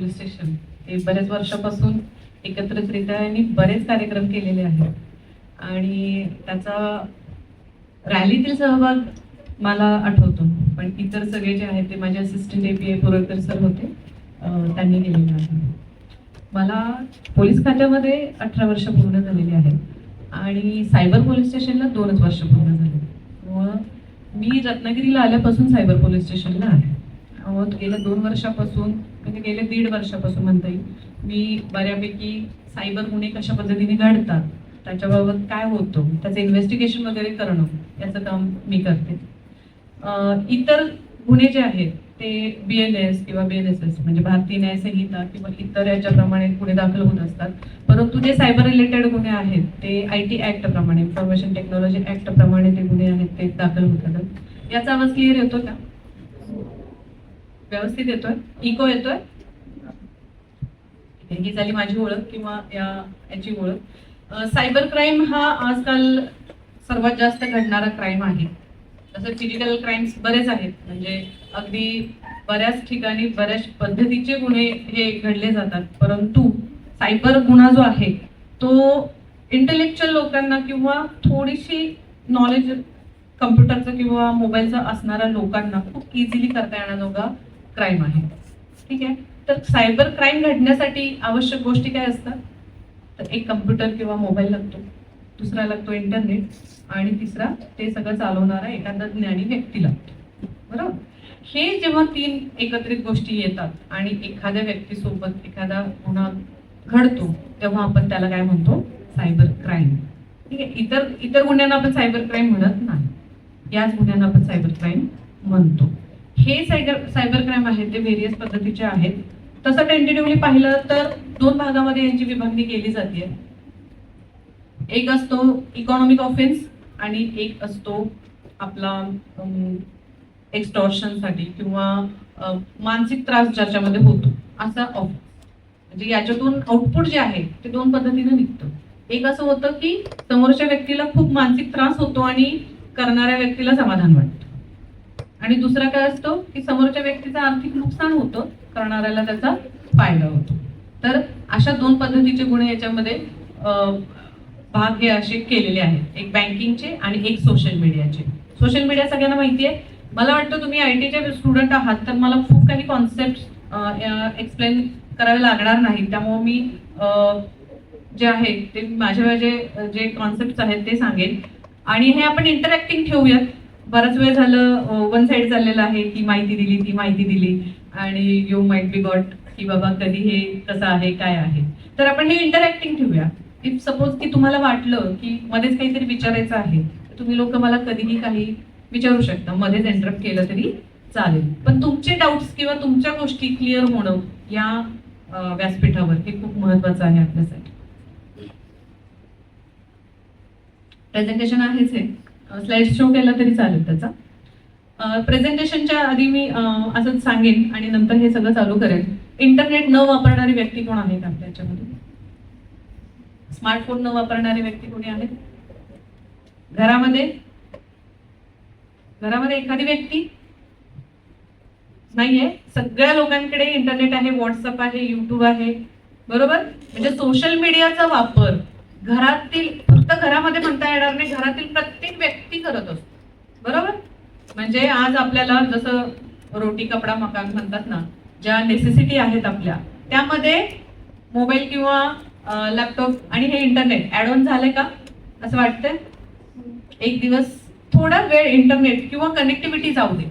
Police station हे बरेच वर्षापासून एकत्रितरित्या यांनी बरेच कार्यक्रम केलेले आहेत आणि त्याचा रॅलीतील सहभाग मला आठवतो, पण इतर सगळे जे आहेत ते माझे असिस्टंट API पुरकर सर होते, त्यांनी केलेलं आहे. मला पोलीस खात्यामध्ये 18 वर्ष पूर्ण झालेली आहेत आणि सायबर पोलीस स्टेशनला 2च वर्ष पूर्ण झाले. मग मी रत्नागिरीला आल्यापासून सायबर पोलीस स्टेशनला आहे. गेल्या 2 वर्षापासून म्हणजे गेले 1.5 वर्षापासून म्हणता येईल मी बऱ्यापैकी सायबर गुन्हे कशा पद्धतीने घडतात, त्याच्याबाबत काय होतं, त्याचं इन्व्हेस्टिगेशन वगैरे करणं याचं काम मी करते. इतर गुन्हे जे आहेत ते BNS किंवा BNSS म्हणजे भारतीय न्याय संहिता किंवा इतर याच्याप्रमाणे गुन्हे दाखल होत असतात, परंतु जे सायबर रिलेटेड गुन्हे आहेत ते IT ऍक्ट प्रमाणे, इन्फॉर्मेशन टेक्नॉलॉजी ऍक्ट प्रमाणे ते गुन्हे आहेत ते दाखल होतात. याचा आवाज क्लिअर येतो का? व्यवस्थित येतोय? इको येतोय? ही झाली माझी ओळख किंवा याची ओळख. सायबर क्राईम हा आजकाल सर्वात जास्त घडणारा क्राईम आहे. तसं फिजिकल क्राईम्स बरेच आहेत, म्हणजे अगदी बऱ्याच ठिकाणी बऱ्याच पद्धतीचे गुन्हे हे घडले जातात, परंतु सायबर गुन्हा जो आहे तो इंटेलेक्च्युअल लोकांना किंवा थोडीशी नॉलेज कम्प्युटरचं किंवा मोबाईलचं असणाऱ्या लोकांना खूप इझिली करता येण्याजोगा क्राईम आहे. ठीक आहे, तर सायबर क्राईम घडण्यासाठी आवश्यक गोष्टी काय असतात? तर एक कम्प्युटर किंवा मोबाईल लागतो, दुसरा लागतो इंटरनेट आणि तिसरा ते सगळं चालवणारा एखादा ज्ञानी व्यक्ती लागतो. बरोबर? हे जेव्हा 3 एकत्रित गोष्टी येतात आणि एखाद्या व्यक्तीसोबत एखादा गुन्हा घडतो तेव्हा आपण त्याला काय म्हणतो? Cyber crime. ठीक आहे, इतर गुन्ह्यांना आपण सायबर क्राईम म्हणत नाही, याच गुन्ह्यांना आपण सायबर क्राईम म्हणतो. हे सायबर क्राईम आहेत ते व्हेरियस पद्धतीचे आहेत. तसं टेंटेटिव्हली पाहिलं तर 2 भागामध्ये यांची विभागणी केली जाते. एक असतो इकॉनॉमिक ऑफेन्स आणि एक असतो आपला एक्स्टॉर्शनसाठी किंवा मानसिक त्रास ज्याच्यामध्ये होतो असा ऑफेन्स. म्हणजे याच्यातून आउटपुट जे आहे ते 2 पद्धतीने निघतं. एक असं होतं की समोरच्या व्यक्तीला खूप मानसिक त्रास होतो आणि करणाऱ्या व्यक्तीला समाधान वाटतं, आणि दुसरा काय असतो की समोरच्या व्यक्तीचं आर्थिक नुकसान होतं, करणाऱ्याला त्याचा फायदा होतो. तर अशा 2 पद्धतीचे गुन्हे याच्यामध्ये भाग हे असे केलेले आहेत, एक बँकिंगचे आणि एक सोशल मीडियाचे. सोशल मीडिया सगळ्यांना माहिती आहे. मला वाटतं तुम्ही ITचे स्टुडंट आहात तर मला खूप काही कॉन्सेप्ट एक्सप्लेन करावे लागणार नाही, त्यामुळे मी जे आहे ते माझ्या जे कॉन्सेप्ट आहेत ते सांगेन आणि हे आपण इंटरॅक्टिंग ठेवूयात. बराच वेळ झालं वन साइड चाललेलं आहे की माहिती दिली, ती माहिती दिली आणि यू माइट बी गॉट की बाबा कधी हे कसं आहे काय आहे. तर आपण हे इंटरॅक्टिंग ठेवूया. इफ सपोज की तुम्हाला वाटलं की मध्येच काहीतरी विचारायचं आहे तर तुम्ही लोक मला कधीही काही विचारू शकता, मध्येच इंटरप्ट केलं तरी चालेल, पण तुमचे डाऊट्स किंवा तुमच्या गोष्टी क्लिअर होणं या व्यासपीठावर हे खूप महत्वाचं आहे आपल्यासाठी. प्रेझेंटेशन आहेच हे, स्लाइड शो केला तरी चालेल त्याचा. प्रेझेंटेशनच्या आधी मी असंच सांगेन आणि नंतर हे सगळं चालू करेन. इंटरनेट न वापरणारी व्यक्ती कोण आहेत आपल्या याच्यामध्ये? स्मार्टफोन न वापरणारे व्यक्ती कोणी आहेत घरामध्ये? घरामध्ये एखादी व्यक्ती नाहीये? सगळ्या लोकांकडे इंटरनेट आहे, व्हॉट्सअप आहे, युट्यूब आहे. बरोबर? म्हणजे सोशल मीडियाचा वापर घरातील, फक्त घरामध्ये म्हणता येणार नाही, घरातील प्रत्येक व्यक्ती करत असतो. बरोबर? म्हणजे आज आपल्याला जसं रोटी कपडा मकान म्हणतात ना, ज्या नेसेसिटी आहेत आपल्या, त्यामध्ये मोबाईल किंवा लॅपटॉप आणि हे इंटरनेट ऍड ऑन झाले का असं वाटतंय? एक दिवस थोडा वेळ इंटरनेट किंवा कनेक्टिव्हिटी जाऊ दे,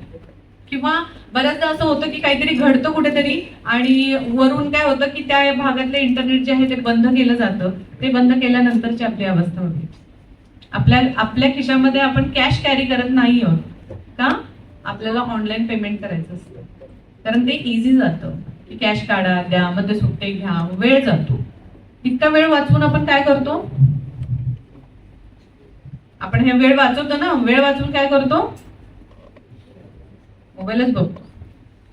किंवा बऱ्याचदा असं होतं की काहीतरी घडतं कुठेतरी आणि वरून काय होतं की त्या भागातले इंटरनेट जे आहे ते बंद केलं जातं. ते बंद केल्यानंतरची आपली अवस्था होती. आपल्या खिशामध्ये आपण कॅश कॅरी करत नाही आहोत का? आपल्याला ऑनलाईन पेमेंट करायचं असतं, कारण ते इझी जातं की कॅश काढा, द्या, मग ते सुट्टे घ्या, वेळ जातो. इतका वेळ वाचवून आपण काय करतो? आपण हे वेळ वाचवतो ना, वेळ वाचवून काय करतो? मोबाईलच बघतो.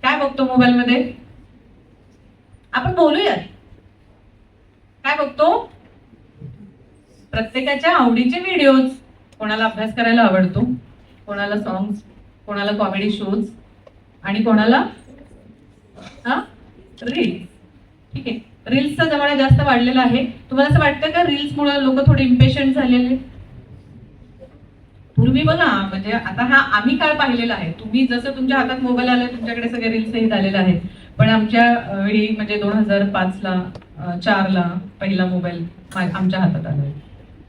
काय बघतो मोबाईल मध्ये? आपण बोलूयात. काय बघतो? प्रत्येकाच्या आवडीचे व्हिडिओज. कोणाला अभ्यास करायला आवडतो, कोणाला सॉंग्स, कोणाला कॉमेडी शोज आणि कोणाला रील्स. ठीक आहे. रील्सचा जमाना जास्त वाढलेला आहे. तुम्हाला असं वाटतं का रील्समुळे लोक थोडे इम्पेशंट झालेले? पूर्वी बघा, म्हणजे आता हा आम्ही काळ पाहिलेला आहे. तुम्ही जसं तुमच्या हातात मोबाईल आला तुमच्याकडे सगळे रील्सही झालेले आहेत. पण आमच्या वेळी म्हणजे 2005ला 4ला पहिला मोबाईल आमच्या हातात आला.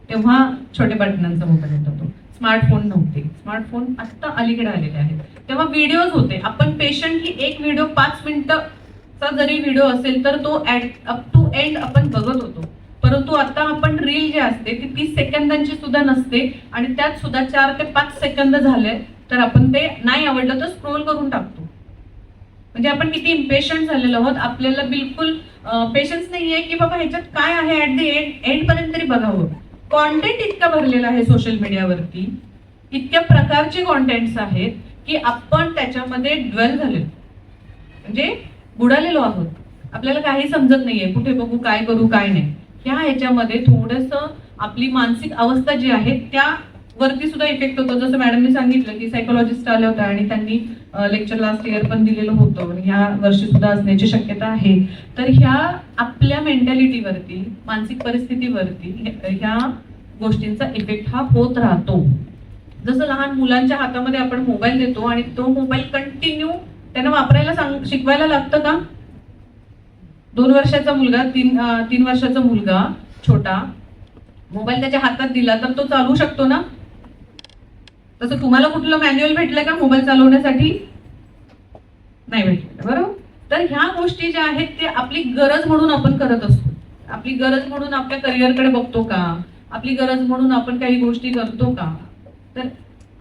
तेव्हा छोटे बटनांचा मोबाईल होता तो. स्मार्टफोन नव्हते. स्मार्टफोन आत्ता अलीकडे आलेले आहेत. तेव्हा व्हिडिओज होते. आपण पेशंटली एक व्हिडिओ 5 मिनिटाचा जरी व्हिडिओ असेल तर तो अप टू एंड आपण बघत होतो. परंतु आता आपण रील जे असते ती 30 सेकंदांची सुद्धा नसते आणि त्यात सुद्धा 4 ते 5 सेकंद झाले तर आपण ते नाही आवडलं तर स्क्रोल करून टाकतो. म्हणजे आपण किती इम्पेशंट झालेलो आहोत. आपल्याला बिलकुल पेशन्स नाहीये की बाबा ह्याच्यात काय आहे ऍट द एंड पर्यंत तरी बघावं. कॉन्टेंट इतका भरलेला आहे सोशल मीडियावरती, इतक्या प्रकारचे कॉन्टेंट्स आहेत की आपण त्याच्यामध्ये ड्वेल झालेलो, म्हणजे बुडालेलो आहोत. आपल्याला काही समजत नाहीये कुठे बघू, काय करू, काय नाही. ह्याच्यामध्ये थोडंसं आपली मानसिक अवस्था जी आहे त्यावरती सुद्धा इफेक्ट होतो. जसं मॅडमने सांगितलं की सायकोलॉजिस्ट आले होते आणि त्यांनी लेक्चर लास्ट इयर पण दिलेलं होतं, ह्या वर्षी सुद्धा असण्याची शक्यता आहे. तर ह्या आपल्या मेंटॅलिटीवरती, मानसिक परिस्थितीवरती ह्या गोष्टींचा इफेक्ट हा होत राहतो. जसं लहान मुलांच्या हातामध्ये आपण मोबाईल देतो आणि तो मोबाईल कंटिन्यू त्यांना वापरायला शिकवायला लागतं का? 2 वर्षाचा मुलगा, 3 वर्षाचा मुलगा छोटा मोबाईल त्याच्या हातात दिला तर तो चालवू शकतो ना? तसं तुम्हाला कुठलं मॅन्युअल भेटलं का मोबाईल चालवण्यासाठी? नाही भेटलं, बरोबर. तर ह्या गोष्टी ज्या आहेत ते आपली गरज म्हणून आपण करत असतो. आपली गरज म्हणून आपल्या करिअरकडे बघतो का? आपली गरज म्हणून आपण काही गोष्टी करतो का? तर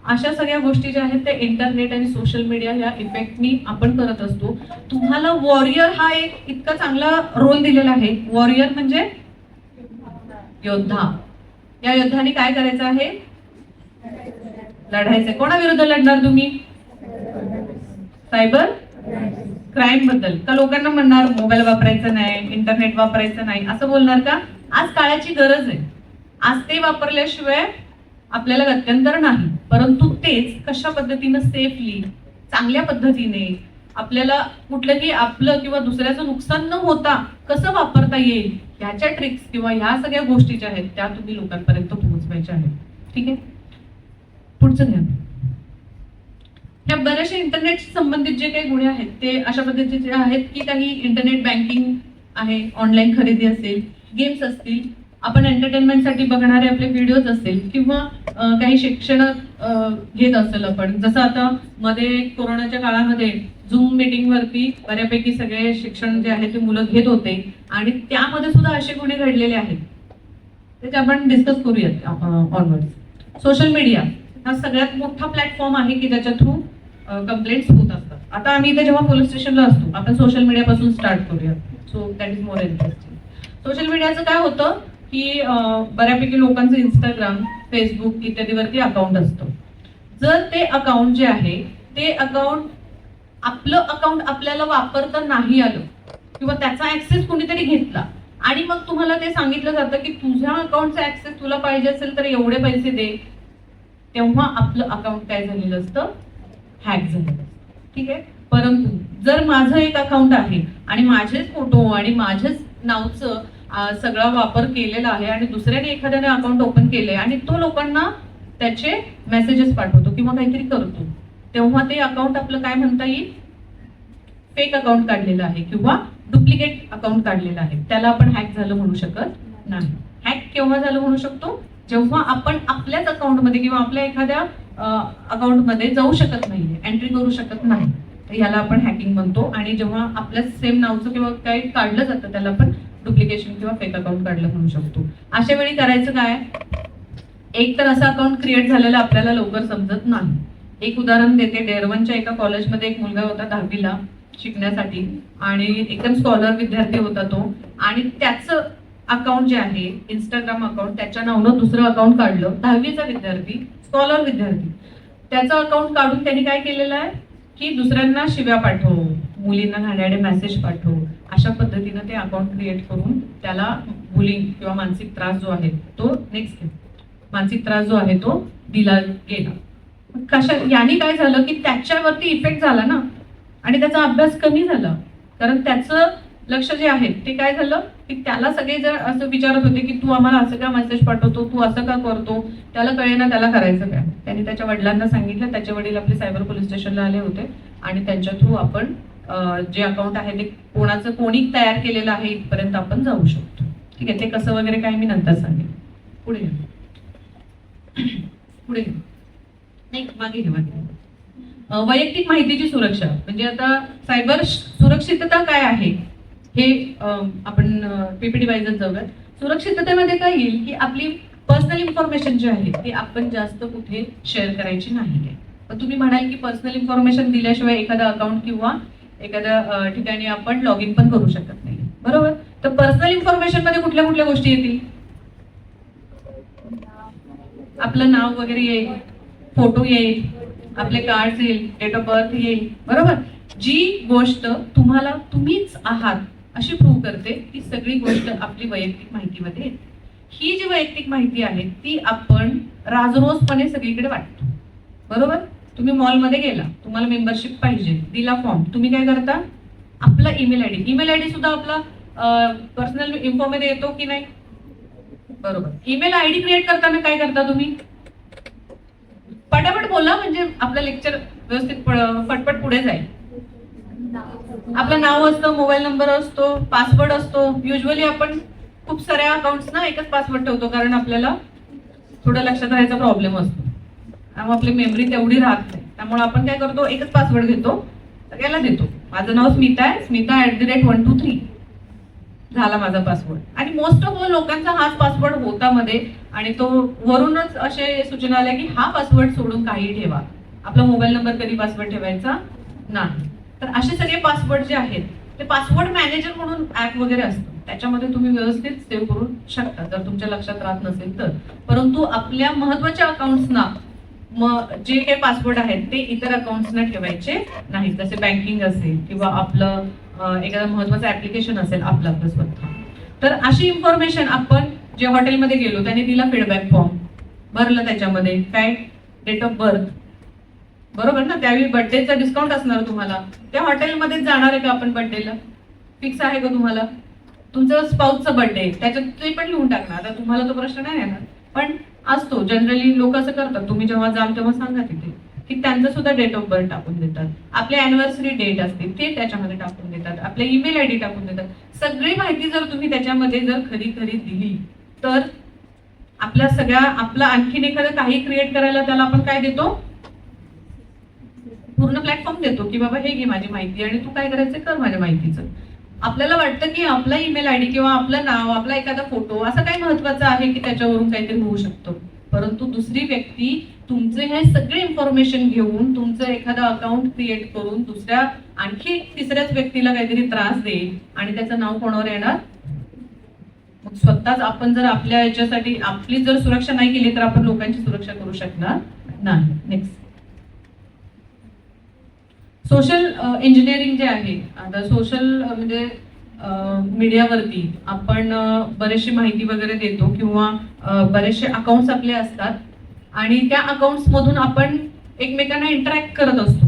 अशा सगळ्या गोष्टी ज्या आहेत त्या इंटरनेट आणि सोशल मीडिया ह्या इफेक्टनी आपण करत असतो. तुम्हाला वॉरियर हा एक इतका चांगला रोल दिलेला आहे. वॉरियर म्हणजे योद्धा. या योद्धाने काय करायचं आहे? लढायचंय. कोणाविरुद्ध लढणार तुम्ही? सायबर क्राईम बद्दल. का लोकांना म्हणणार मोबाईल वापरायचं नाही, इंटरनेट वापरायचं नाही असं बोलणार का? आज काळाची गरज आहे. आज ते वापरल्याशिवाय आपल्याला गत्यंतर नाही. परंतु तेच कशा पद्धतीनं सेफली, चांगल्या पद्धतीने आपल्याला कुठलंही आपलं किंवा दुसऱ्याचं नुकसान न होता कसं वापरता येईल ह्याच्या ट्रिक्स किंवा ह्या सगळ्या गोष्टी ज्या आहेत त्या तुम्ही लोकांपर्यंत पोहोचवायच्या आहेत. ठीक आहे, पुढचं घ्या. ह्या बऱ्याचशा इंटरनेटशी संबंधित जे काही गुन्हे आहेत ते अशा पद्धतीचे आहेत की काही इंटरनेट बँकिंग आहे, ऑनलाईन खरेदी असेल, गेम्स असतील, आपण एंटरटेनमेंटसाठी बघणारे आपले व्हिडिओज असेल किंवा काही शिक्षण घेत असेल आपण. जसं आता मध्ये कोरोनाच्या काळामध्ये झूम मीटिंगवरती बऱ्यापैकी सगळे शिक्षण जे आहे ते मुलं घेत होते आणि त्यामध्ये सुद्धा असे गुन्हे घडलेले आहेत. त्याचे आपण डिस्कस करूयात ऑनवर्ड. सोशल मीडिया हा सगळ्यात मोठा प्लॅटफॉर्म आहे की ज्याच्या थ्रू कंप्लेंट्स होत असतात. आता आम्ही इथे जेव्हा पोलीस स्टेशनला असतो आपण सोशल मीडियापासून स्टार्ट करूया. So that is more interesting. Social मीडियाचं काय होतं की बऱ्यापैकी लोकांचं इंस्टाग्राम, फेसबुक इत्यादीवरती अकाउंट असतं. जर ते अकाउंट जे आहे ते अकाउंट आपलं अकाउंट आपल्याला वापरता नाही आलं किंवा त्याचा ऍक्सेस कुणीतरी घेतला आणि मग तुम्हाला ते सांगितलं जातं की तुझ्या अकाउंटचा ऍक्सेस तुला पाहिजे असेल तर एवढे पैसे दे, तेव्हा आपलं अकाउंट काय झालेलं असतं? हॅक झालेलं असतं. ठीक आहे. परंतु जर माझं एक अकाउंट आहे आणि माझेच फोटो आणि माझेच नावचं सगळा वापर केलेला आहे आणि दुसऱ्याने एखाद्याने अकाउंट ओपन केलंय आणि तो लोकांना त्याचे मेसेजेस पाठवतो किंवा काहीतरी करतो, तेव्हा ते अकाउंट आपलं काय म्हणता येईल? फेक अकाउंट काढलेलं आहे किंवा डुप्लिकेट अकाउंट काढलेलं आहे. त्याला आपण हॅक झालं म्हणू शकत नाही. हॅक केव्हा झालं म्हणू शकतो? जेव्हा आपण आपल्याच अकाउंटमध्ये किंवा आपल्या एखाद्या अकाउंटमध्ये जाऊ शकत नाहीये, एंट्री करू शकत नाही, याला आपण हॅकिंग म्हणतो. आणि जेव्हा आपल्या सेम नावचं किंवा काही काढलं जातं त्याला आपण डुप्लिकेशन किंवा फेक अकाउंट काढलं म्हणू शकतो. अशा वेळी करायचं काय? एक तर असं अकाउंट क्रिएट झालेलं आपल्याला लवकर समजत नाही. एक उदाहरण देते. डेरवनच्या एका कॉलेजमध्ये एक मुलगा होता 10वीला शिकण्यासाठी आणि एकदम स्कॉलर विद्यार्थी होता तो, आणि त्याचं अकाउंट जे आहे इंस्टाग्राम अकाउंट त्याच्या नावानं दुसरं अकाउंट काढलं. 10वीचा विद्यार्थी, स्कॉलर विद्यार्थी, त्याचं अकाउंट काढून त्यांनी काय केलेलं आहे की दुसऱ्यांना शिव्या पाठव, मुलींना घाणेरडे मेसेज पाठव, अशा पद्धतीनं ते अकाउंट क्रिएट करून त्याला बुलिंग किंवा मानसिक त्रास जो आहे तो मानसिक त्रास जो आहे तो दिला गेला. याने काय झालं की त्याच्यावरती इफेक्ट झाला ना, आणि त्याचा अभ्यास कमी झाला, कारण त्याचं लक्ष जे आहेत ते काय झालं की त्याला सगळे जर असं विचारत होते की तू आम्हाला असं का मेसेज पाठवतो, तू असं का करतो, त्याला कळेना त्याला करायचं काय. त्यांनी त्याच्या वडिलांना सांगितलं, त्याचे वडील आपले सायबर पोलीस स्टेशनला आले होते आणि त्यांच्या थ्रू आपण जे अकाउंट आहे ते कोणाचं कोणी तयार केलेलं आहे इथपर्यंत आपण जाऊ शकतो. ठीक आहे, ते कसं वगैरे काय मी नंतर सांगेन. पुढे पुढे नाही, मागे घे मागे. वैयक्तिक माहितीची सुरक्षा म्हणजे आता सायबर सुरक्षितता काय आहे हे आपण पीपीटी वाईजच जाऊयात. सुरक्षिततेमध्ये काय येईल की आपली पर्सनल इन्फॉर्मेशन जी आहे ती आपण जास्त कुठे शेअर करायची नाही आहे. पण तुम्ही म्हणाल की पर्सनल इन्फॉर्मेशन दिल्याशिवाय एखादा अकाउंट किंवा एखाद्या ठिकाणी आपण लॉग इन पण करू शकत नाही, बरोबर. तर पर्सनल इन्फॉर्मेशन मध्ये कुठल्या कुठल्या गोष्टी येतील? आपलं नाव वगैरे येईल, फोटो येईल, आपले कार्ड येईल, डेट ऑफ बर्थ येईल, बरोबर. जी गोष्ट तुम्हाला तुम्हीच आहात अशी प्रूव्ह करते ती सगळी गोष्ट आपली वैयक्तिक माहितीमध्ये येते. ही जी वैयक्तिक माहिती आहे ती आपण राजरोसपणे सगळीकडे वाटतो, बरोबर. तुम्ही मॉलमध्ये गेला, तुम्हाला मेंबरशिप पाहिजे, दिला फॉर्म, तुम्ही काय करता? आपला ईमेल आयडी सुद्धा आपला पर्सनल इन्फो मध्ये येतो की नाही, बरोबर. ईमेल आयडी क्रिएट करताना काय करता तुम्ही? पटापट बोला म्हणजे आपलं लेक्चर व्यवस्थित पटपट पुढे जाईल. आपलं नाव असतं, मोबाईल नंबर असतो, पासवर्ड असतो. युजली आपण खूप साऱ्या अकाउंट्स ना एकच पासवर्ड ठेवतो कारण आपल्याला थोडं लक्षात राहायचा प्रॉब्लेम असतो, त्यामुळे आपली मेमरी तेवढी राहत नाही. त्यामुळे आपण काय करतो, एकच पासवर्ड घेतो, सगळ्याला देतो. माझं नाव स्मिता आहे, स्मिता@123 झाला माझा पासवर्ड. आणि मोस्ट ऑफ ऑल लोकांचा हाच पासवर्ड होता मध्ये आणि तो वरूनच असे सूचना आल्या की हा पासवर्ड सोडून काही ठेवा, आपला मोबाईल नंबर कधी पासवर्ड ठेवायचा नाही. तर असे सगळे पासवर्ड जे आहेत ते पासवर्ड मॅनेजर म्हणून ऍप वगैरे असतं, त्याच्यामध्ये तुम्ही व्यवस्थित सेव्ह करू शकता जर तुमच्या लक्षात राहत नसेल तर. परंतु आपल्या महत्वाच्या अकाउंट्सना जे काही पासवर्ड आहेत ते इतर अकाउंट्सना ठेवायचे नाही, जसे बँकिंग असेल किंवा आपलं एखादं महत्वाचं ऍप्लिकेशन असेल आपलं स्वतः. तर अशी इन्फॉर्मेशन आपण जे हॉटेलमध्ये गेलो त्याने दिला फीडबॅक फॉर्म भरलं, त्याच्यामध्ये काय डेट ऑफ बर्थ, बरोबर ना. त्यावेळी बर्थडेचा डिस्काउंट असणार तुम्हाला, त्या हॉटेलमध्येच जाणार आहे का आपण बर्थडेला? फिक्स आहे का तुम्हाला? तुमचं स्पाउसचा बर्थडे त्याच्यात ते पण लिहून टाकणार, आता तुम्हाला तो प्रश्न नाही येणार पण असतो. जनरली लोक असं करतात, तुम्ही जेव्हा जाल तेव्हा सांगा तिथे की त्यांचं सुद्धा डेट ऑफ बर्थ टाकून देतात, आपली अॅनिव्हर्सरी डेट असते ते त्याच्यामध्ये टाकून देतात, आपले ईमेल आयडी टाकून देतात. सगळी माहिती जर तुम्ही त्याच्यामध्ये जर खरी दिली तर आपला आणखीन एखादं काही क्रिएट करायला त्याला आपण काय देतो, पूर्ण प्लॅटफॉर्म देतो की बाबा हे घे माझी माहिती आणि तू काय करायचं कर माझ्या माहितीचं. आपल्याला वाटतं की आपला ईमेल आयडी किंवा आपलं नाव, आपला एखादा फोटो असं काही महत्वाचं आहे की त्याच्यावरून काहीतरी होऊ शकतो, परंतु दुसरी व्यक्ती तुमचे हे सगळे इन्फॉर्मेशन घेऊन तुमचं एखादं अकाउंट क्रिएट करून दुसऱ्या आणखी तिसऱ्याच व्यक्तीला काहीतरी त्रास देईल आणि त्याचं नाव कोणावर येणार? मग स्वतःच आपण जर आपल्या याच्यासाठी आपली जर सुरक्षा नाही केली तर आपण लोकांची सुरक्षा करू शकणार नाही. नेक्स्ट, सोशल इंजिनिअरिंग जे आहे. आता सोशल म्हणजे मीडियावरती आपण बरेचशी माहिती वगैरे देतो किंवा बरेचसे अकाउंट्स आपले असतात आणि त्या अकाउंट्स मधून आपण एकमेकांना इंटरॅक्ट करत असतो,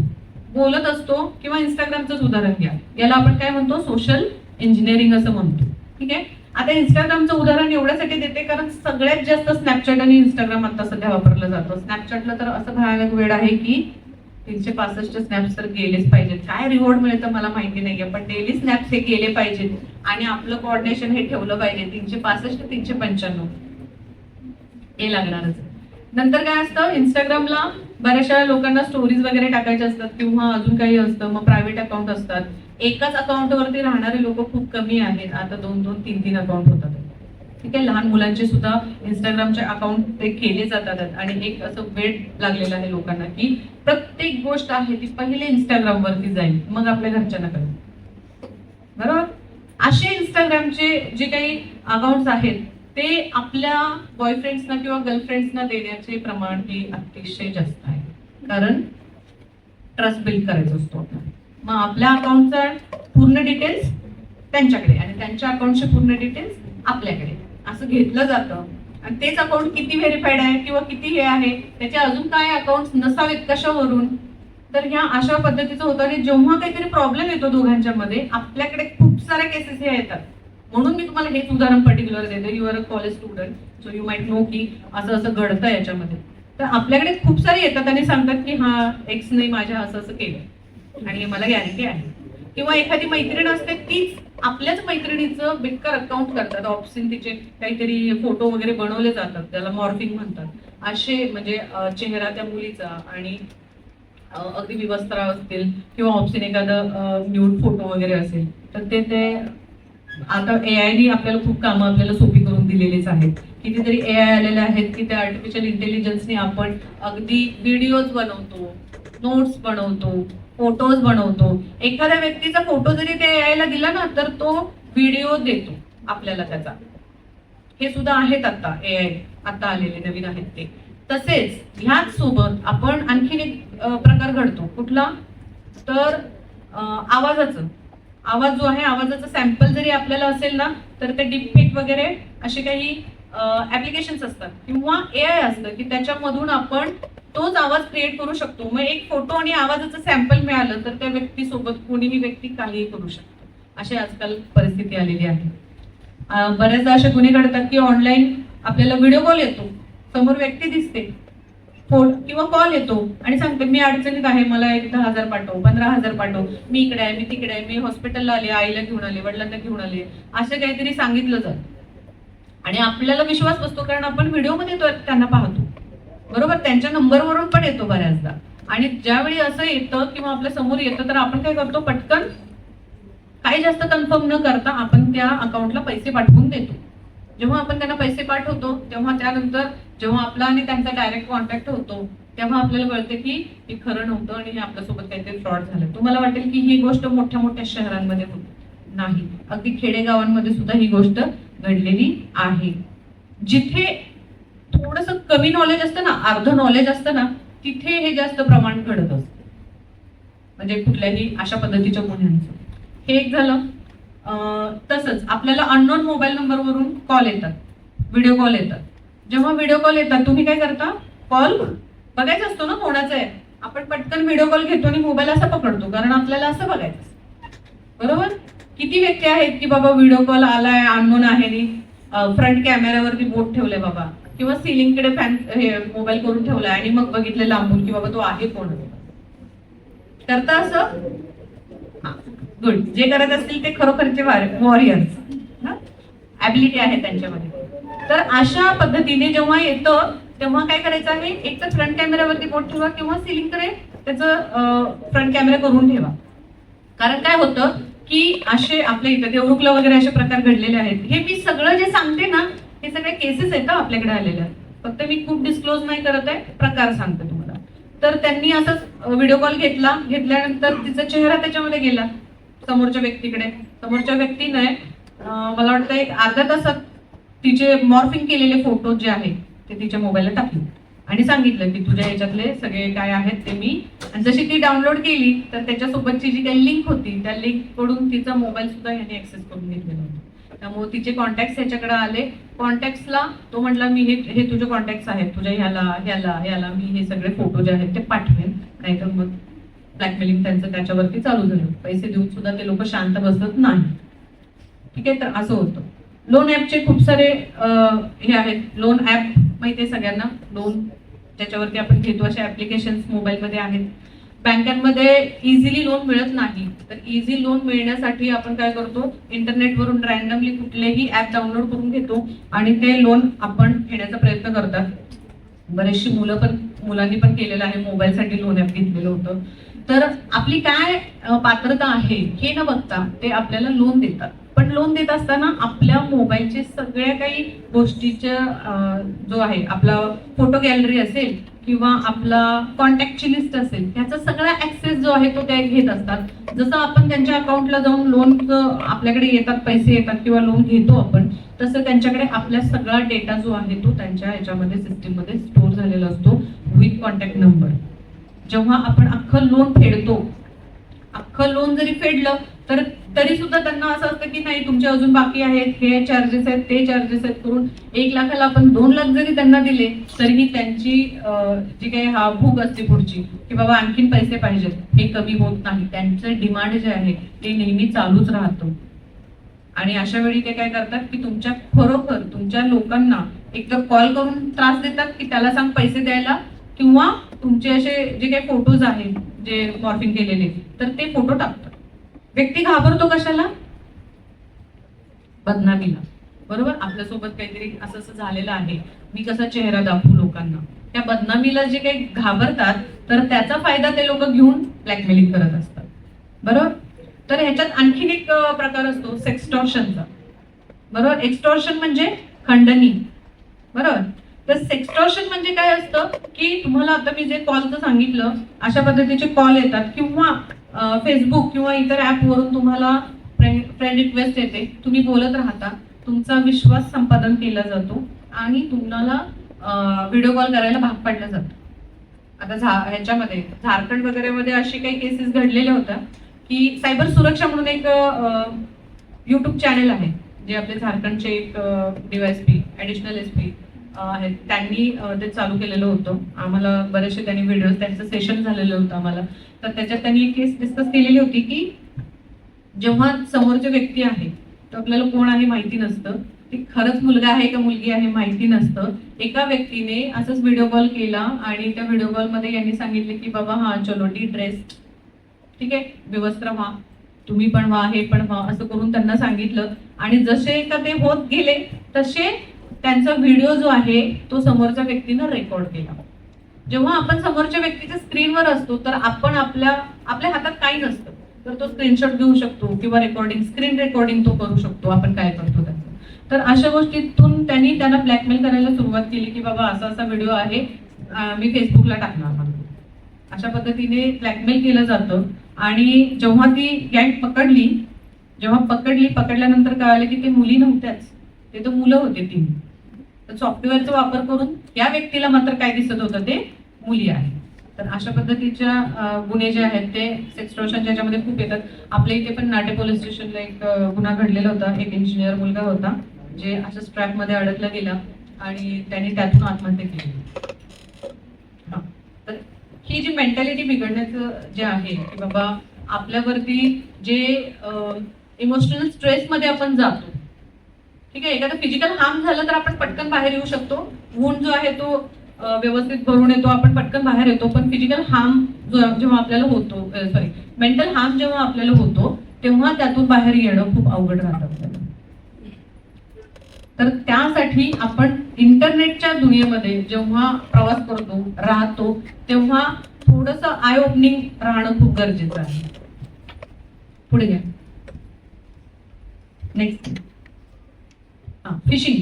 बोलत असतो. किंवा इंस्टाग्रामचंच उदाहरण घ्या, याला आपण काय म्हणतो, सोशल इंजिनिअरिंग असं म्हणतो. ठीक आहे, आता इंस्टाग्रामचं उदाहरण एवढ्यासाठी देते कारण सगळ्यात जास्त स्नॅपचॅट आणि इंस्टाग्राम आता सध्या वापरलं जातं. स्नॅपचॅटला तर असं भयानक वेळ आहे की 365 स्नॅप्स तर गेलेच पाहिजेत. काय रिवॉर्ड मिळतं मला माहिती नाहीये, पण डेली स्नॅप्स हे गेले पाहिजेत आणि आपलं कोऑर्डिनेशन हे ठेवलं पाहिजे. 365 ते 395 हे लागणारच. नंतर काय असतं, इंस्टाग्रामला बऱ्याचशा लोकांना स्टोरीज वगैरे टाकायच्या असतात किंवा अजून काही असतं, मग प्रायव्हेट अकाउंट असतात. एकाच अकाउंटवरती राहणारे लोक खूप कमी आहेत, आता 2-2, 3-3 अकाउंट होतात. ठीक आहे, लहान मुलांचे सुद्धा इंस्टाग्रामचे अकाउंट ते केले जातात आणि एक असं वेळ लागलेलं आहे लोकांना की प्रत्येक गोष्ट आहे ती पहिले इंस्टाग्राम वरती जाईल मग आपल्या घरच्यांना कळेल, बरोबर. असे इंस्टाग्रामचे जे काही अकाउंट्स आहेत ते आपल्या बॉयफ्रेंड्सना किंवा गर्लफ्रेंड्सना देण्याचे प्रमाण हे अतिशय जास्त आहे, कारण ट्रस्ट बिल्ड करायचा असतो आपल्याला. मग आपल्या अकाउंटचा पूर्ण डिटेल्स त्यांच्याकडे आणि त्यांच्या अकाउंटचे पूर्ण डिटेल्स आपल्याकडे असं घेतलं जातं. आणि तेच अकाउंट किती व्हेरीफाईड आहे किंवा किती हे आहे, त्याचे अजून काय अकाउंट नसावेत कशावरून, तर ह्या अशा पद्धतीचं होतं. आणि जेव्हा काहीतरी प्रॉब्लेम येतो दोघांच्या मध्ये, आपल्याकडे खूप साऱ्या केसेस ह्या येतात. म्हणून मी तुम्हाला हेच उदाहरण पर्टिक्युलर देते. You are a college student, so you might know की असं असं घडतं याच्यामध्ये. तर आपल्याकडे खूप सारे येतात आणि सांगतात की हा एक्सने माझ्या असं असं केलं आणि मला गॅरंटी आहे. किंवा एखादी मैत्रीण असते, तीच आपल्याच मैत्रिणीचं बेकार अकाउंट करतात. ऑप्शन तिचे काहीतरी फोटो वगैरे बनवले जातात, त्याला मॉर्फिंग म्हणतात. असे म्हणजे चेहरा त्या मुलीचा आणि अगदी विवस्त्र असतील किंवा ऑप्शन एखादं न्यूड फोटो वगैरे असेल, तर ते आता एआयनी आपल्याला खूप कामं आपल्याला सोपी करून दिलेलीच आहेत. कितीतरी एआय आलेले आहेत की त्या आर्टिफिशियल इंटेलिजन्सने आपण अगदी व्हिडिओज बनवतो, नोट्स बनवतो, फोटोज बनवतो. एखाद्या व्यक्तीचा फोटो जरी ते एआयला दिला ना, तर तो व्हिडिओ देतो आपल्याला त्याचा. हे सुद्धा आहेत आता एआय आता आलेले नवीन आहेत ते. तसेच ह्याच सोबत आपण आणखीन एक प्रकार घडतो. कुठला? तर आवाजाचं. आवाज जो आहे, आवाजाचं सॅम्पल जरी आपल्याला असेल ना, तर ते डीपफेक वगैरे असे काही ऍप्लिकेशन्स असतात किंवा एआय असतं की त्याच्यामधून आपण तोच आवाज क्रिएट करू शकतो. मग एक फोटो आणि आवाजाचं सॅम्पल मिळालं तर त्या व्यक्तीसोबत कोणीही व्यक्ती काहीही करू शकतो. अशी आजकाल परिस्थिती आलेली आहे. बऱ्याचदा असे गुन्हे घडतात की ऑनलाईन आपल्याला व्हिडिओ कॉल येतो, समोर व्यक्ती दिसते, फोन किंवा कॉल येतो आणि सांगते मी अडचणीत आहे, मला एक 10,000 पाठव, 15,000 पाठव, मी इकडे आहे, मी तिकडे आहे, मी हॉस्पिटलला आले, आईला घेऊन आले, वडिलांना घेऊन आले, असं काहीतरी सांगितलं जातं. आणि आपल्याला विश्वास बसतो कारण आपण व्हिडिओमध्ये त्यांना पाहतो, बरोबर. त्यांच्या नंबरवरून पण येतो बऱ्याचदा. आणि ज्यावेळी असं येतं किंवा आपल्या समोर येतं तर आपण काय करतो, पटकन काही जास्त कन्फर्म न करता आपण त्या अकाउंटला पैसे पाठवून देतो. जेव्हा आपण त्यांना पैसे पाठवतो तेव्हा त्यानंतर जेव्हा आपला आणि त्यांचा डायरेक्ट कॉन्टॅक्ट होतो तेव्हा आपल्याला कळतं की हे खरं नव्हतं आणि हे आपल्यासोबत काहीतरी फ्रॉड झालं. तुम्हाला वाटेल की ही गोष्ट मोठ्या मोठ्या शहरांमध्ये होती, नाही, अगदी खेडेगावांमध्ये सुद्धा ही गोष्ट घडलेली आहे. जिथे थोडस कमी नॉलेज असतं ना, अर्ध नॉलेज असतं ना, तिथे हे जास्त प्रमाण घडत असतं, म्हणजे कुठल्याही अशा पद्धतीच्या गुन्ह्यांचं. हे एक झालं. तसंच आपल्याला अननोन मोबाईल नंबरवरून कॉल येतात, व्हिडिओ कॉल येतात. जेव्हा व्हिडिओ कॉल येतात तुम्ही काय करता, कॉल बघायचा असतो ना कोणाचा आहे, आपण पटकन व्हिडिओ कॉल घेतो आणि मोबाईल असा पकडतो कारण आपल्याला असं बघायचं, बरोबर. किती व्यक्ती आहेत की बाबा व्हिडिओ कॉल आलाय, अननोन आहे, फ्रंट कॅमेऱ्यावरती बोट ठेवलंय बाबा किंवा सिलिंगकडे फॅन हे मोबाईल करून ठेवलाय आणि मग बघितलं लांबून की बाबा तो आहे कोण. करता असं? गुड. जे करत असतील ते खरोखरचे वॉरियर्स, ऍबिलिटी आहे त्यांच्यामध्ये. तर अशा पद्धतीने जेव्हा येतं तेव्हा काय करायचं आहे, एक तर फ्रंट कॅमेऱ्यावरती बोट ठेवा किंवा सिलिंगकडे त्याचं फ्रंट कॅमेरा करून ठेवा. कारण काय होतं की असे आपल्या इथं देवरुखला वगैरे असे प्रकार घडलेले आहेत. हे मी सगळं जे सांगते ना, हे सगळे केसेस आहेत आपल्याकडे आलेल्या. फक्त मी खूप डिस्क्लोज नाही करत आहे, प्रकार सांगते तुम्हाला. तर त्यांनी असंच व्हिडिओ कॉल घेतल्यानंतर तिचा चेहरा त्याच्यामध्ये गेला समोरच्या व्यक्तीकडे. समोरच्या व्यक्तीने मला वाटतं एक अर्ध्या तासात तिचे मॉर्फिंग केलेले फोटो जे आहेत ते तिच्या मोबाईलला टाकले आणि सांगितलं की तुझ्या याच्यातले सगळे काय आहेत ते मी. आणि जशी ती डाउनलोड केली तर त्याच्यासोबतची जी काही लिंक होती त्या लिंक कडून तिचा मोबाईल सुद्धा ह्याने ऍक्सेस करून घेतलेला होता. त्यामुळे तिचे कॉन्टॅक्ट ह्याच्याकडे आले. कॉन्टॅक्ट्सला तो म्हटला मी हे तुझे कॉन्टॅक्ट्स आहेत, तुझ्या ह्याला मी हे सगळे फोटो जे आहेत ते पाठवेन, नाहीतर मग ब्लॅकमेलिंग त्यांचं त्याच्यावरती चालू झालं. पैसे देऊन सुद्धा ते लोक शांत बसत नाही. ठीक आहे, तर असं होतं. लोन ऍपचे खूप सारे हे आहेत. लोन ऍप माहिती आहे सगळ्यांना, लोन ज्याच्यावरती आपण घेतो अशा ऍप्लिकेशन्स मोबाईलमध्ये आहेत. बँकांमध्ये इझिली लोन मिळत नाही, तर इझी लोन मिळण्यासाठी आपण काय करतो, इंटरनेटवरून रॅन्डमली कुठलेही ऍप डाउनलोड करून घेतो आणि ते लोन आपण घेण्याचा प्रयत्न करतात. बरेचशी मुलांनी पण केलेलं आहे, मोबाईलसाठी लोन ऍप घेतलेलं होतं. तर आपली काय पात्रता आहे हे न बघता ते आपल्याला लोन देतात. पण लोन देत असताना आपल्या मोबाईलचे सगळ्या काही गोष्टीच्या जो आहे आपला फोटो गॅलरी असेल किंवा आपला कॉन्टॅक्टची लिस्ट असेल, त्याचा सगळा ऍक्सेस जो आहे तो ते घेत असतात. जसं आपण त्यांच्या अकाउंटला जाऊन लोन आपल्याकडे येतात, पैसे येतात किंवा लोन घेतो आपण, तसं त्यांच्याकडे आपला सगळा डेटा जो आहे तो त्यांच्या याच्यामध्ये सिस्टीममध्ये स्टोअर झालेला असतो विथ कॉन्टॅक्ट नंबर. जेव्हा आपण अख्खं लोन फेडतो, अख्खं लोन जरी फेडलं तर तरी सुद्धा त्यांना असं असतं की नाही तुमचे अजून बाकी आहेत, हे चार्जेस आहेत, ते चार्जेस आहेत, करून 1,00,000ला आपण 2,00,000 जरी त्यांना दिले तरीही त्यांची जी काही हा भूक असते पुढची की बाबा आणखीन पैसे पाहिजेत हे कमी होत नाही. त्यांचं डिमांड जे आहे ते नेहमी चालूच राहतं. आणि अशा वेळी ते काय करतात की तुमच्या खरोखर तुमच्या लोकांना एकतर कॉल करून त्रास देतात की त्याला सांग पैसे द्यायला, किंवा तुमचे असे जे काही फोटोज आहेत जे मॉर्फिंग केलेले तर ते फोटो टाकतात. व्यक्ती घाबरतो कशाला? बदनामीला. बरोबर, आपल्यासोबत काहीतरी असं असं झालेलं आहे, मी कसा चेहरा दाखवू लोकांना, त्या बदनामीला जे काही घाबरतात तर त्याचा फायदा ते लोक घेऊन ब्लॅकमेलिंग करत असतात. बरोबर. तर ह्याच्यात आणखीन एक प्रकार असतो सेक्सटॉर्शनचा. बरोबर. एक्सटॉर्शन म्हणजे खंडणी. बरोबर. तर सेक्सटॉर्शन म्हणजे काय असतं की तुम्हाला आता मी जे कॉलचं सांगितलं अशा पद्धतीचे कॉल येतात, किंवा फेसबुक किंवा इतर ऍपवरून तुम्हाला फ्रेंड रिक्वेस्ट येते, तुम्ही बोलत राहता, तुमचा विश्वास संपादन केला जातो आणि तुम्हाला व्हिडिओ कॉल करायला भाग पाडलं जातं. आता ह्याच्यामध्ये झारखंड वगैरे मध्ये अशी काही केसेस घडलेल्या होत्या की सायबर सुरक्षा म्हणून एक युट्यूब चॅनल आहे जे आपले झारखंडचे एक DYSP ऍडिशनल SP आहेत, त्यांनी ते चालू केलेलं होतं. आम्हाला बरेचसे त्यांनी व्हिडिओज, त्यांचं सेशन झालेलं होतं आम्हाला. तर त्याच्यात त्यांनी एक केस डिस्कस केलेली होती की जेव्हा समोरचे व्यक्ती आहे तर आपल्याला कोण आहे माहिती नसतं, ती खरंच मुलगा आहे का मुलगी आहे माहिती नसतं. एका व्यक्तीने असंच व्हिडिओ कॉल केला आणि त्या व्हिडिओ कॉलमध्ये यांनी सांगितले की बाबा हा चलो डी ड्रेस, ठीक आहे, विवस्त्र व्हा, तुम्ही पण व्हा, हे पण व्हा, असं करून त्यांना सांगितलं. आणि जसे का ते होत गेले तसे त्यांचा व्हिडिओ जो आहे तो समोरच्या व्यक्तीनं रेकॉर्ड केला. जेव्हा आपण समोरच्या व्यक्तीच्या स्क्रीनवर असतो तर आपण आपल्या हातात काही नसतं, तर तो स्क्रीनशॉट घेऊ शकतो किंवा रेकॉर्डिंग, स्क्रीन रेकॉर्डिंग तो करू शकतो आपण काय करतो त्याचं. तर अशा गोष्टीतून त्यांना ब्लॅकमेल करायला सुरुवात केली की बाबा असा असा व्हिडिओ आहे, मी फेसबुकला टाकणार म्हणून. अशा पद्धतीने ब्लॅकमेल केलं जातं. आणि जेव्हा ती गँग पकडल्यानंतर कळालं की ते मुली नव्हत्याच, ते तर मुलं होते 3. तर सॉफ्टवेअरचा वापर करून या व्यक्तीला मात्र काय दिसत होतं, ते मुली आहेत. तर अशा पद्धतीच्या गुन्हे जे आहेत ते सेक्सटॉर्शनच्या ह्याच्यामध्ये खूप येतात. आपल्या इथे पण नाटे पोलीस स्टेशनला एक गुन्हा घडलेला होता. एक इंजिनियर मुलगा होता जे अशाच ट्रॅपमध्ये अडकला गेला आणि त्याने त्यातून आत्महत्या केली. तर ही जी मेंटॅलिटी बिघडण्याचं जे आहे की बाबा आपल्यावरती जे इमोशनल स्ट्रेसमध्ये आपण जातो, ठीक आहे, एखादा फिजिकल हार्म झालं तर आपण पटकन बाहेर येऊ शकतो, वूंड जो आहे तो व्यवस्थित भरून येतो, आपण पटकन बाहेर येतो. पण फिजिकल हार्म जेव्हा आपल्याला होतो, मेंटल हार्म जेव्हा आपल्याला होतो तेव्हा त्यातून बाहेर येणं खूप अवघड राहतं आपल्याला. तर त्यासाठी आपण इंटरनेटच्या दुनियेमध्ये जेव्हा प्रवास करतो, राहतो, तेव्हा थोडंसं आय ओपनिंग राहणं खूप गरजेचं आहे. पुढे घ्या. नेक्स्ट. फिशिंग.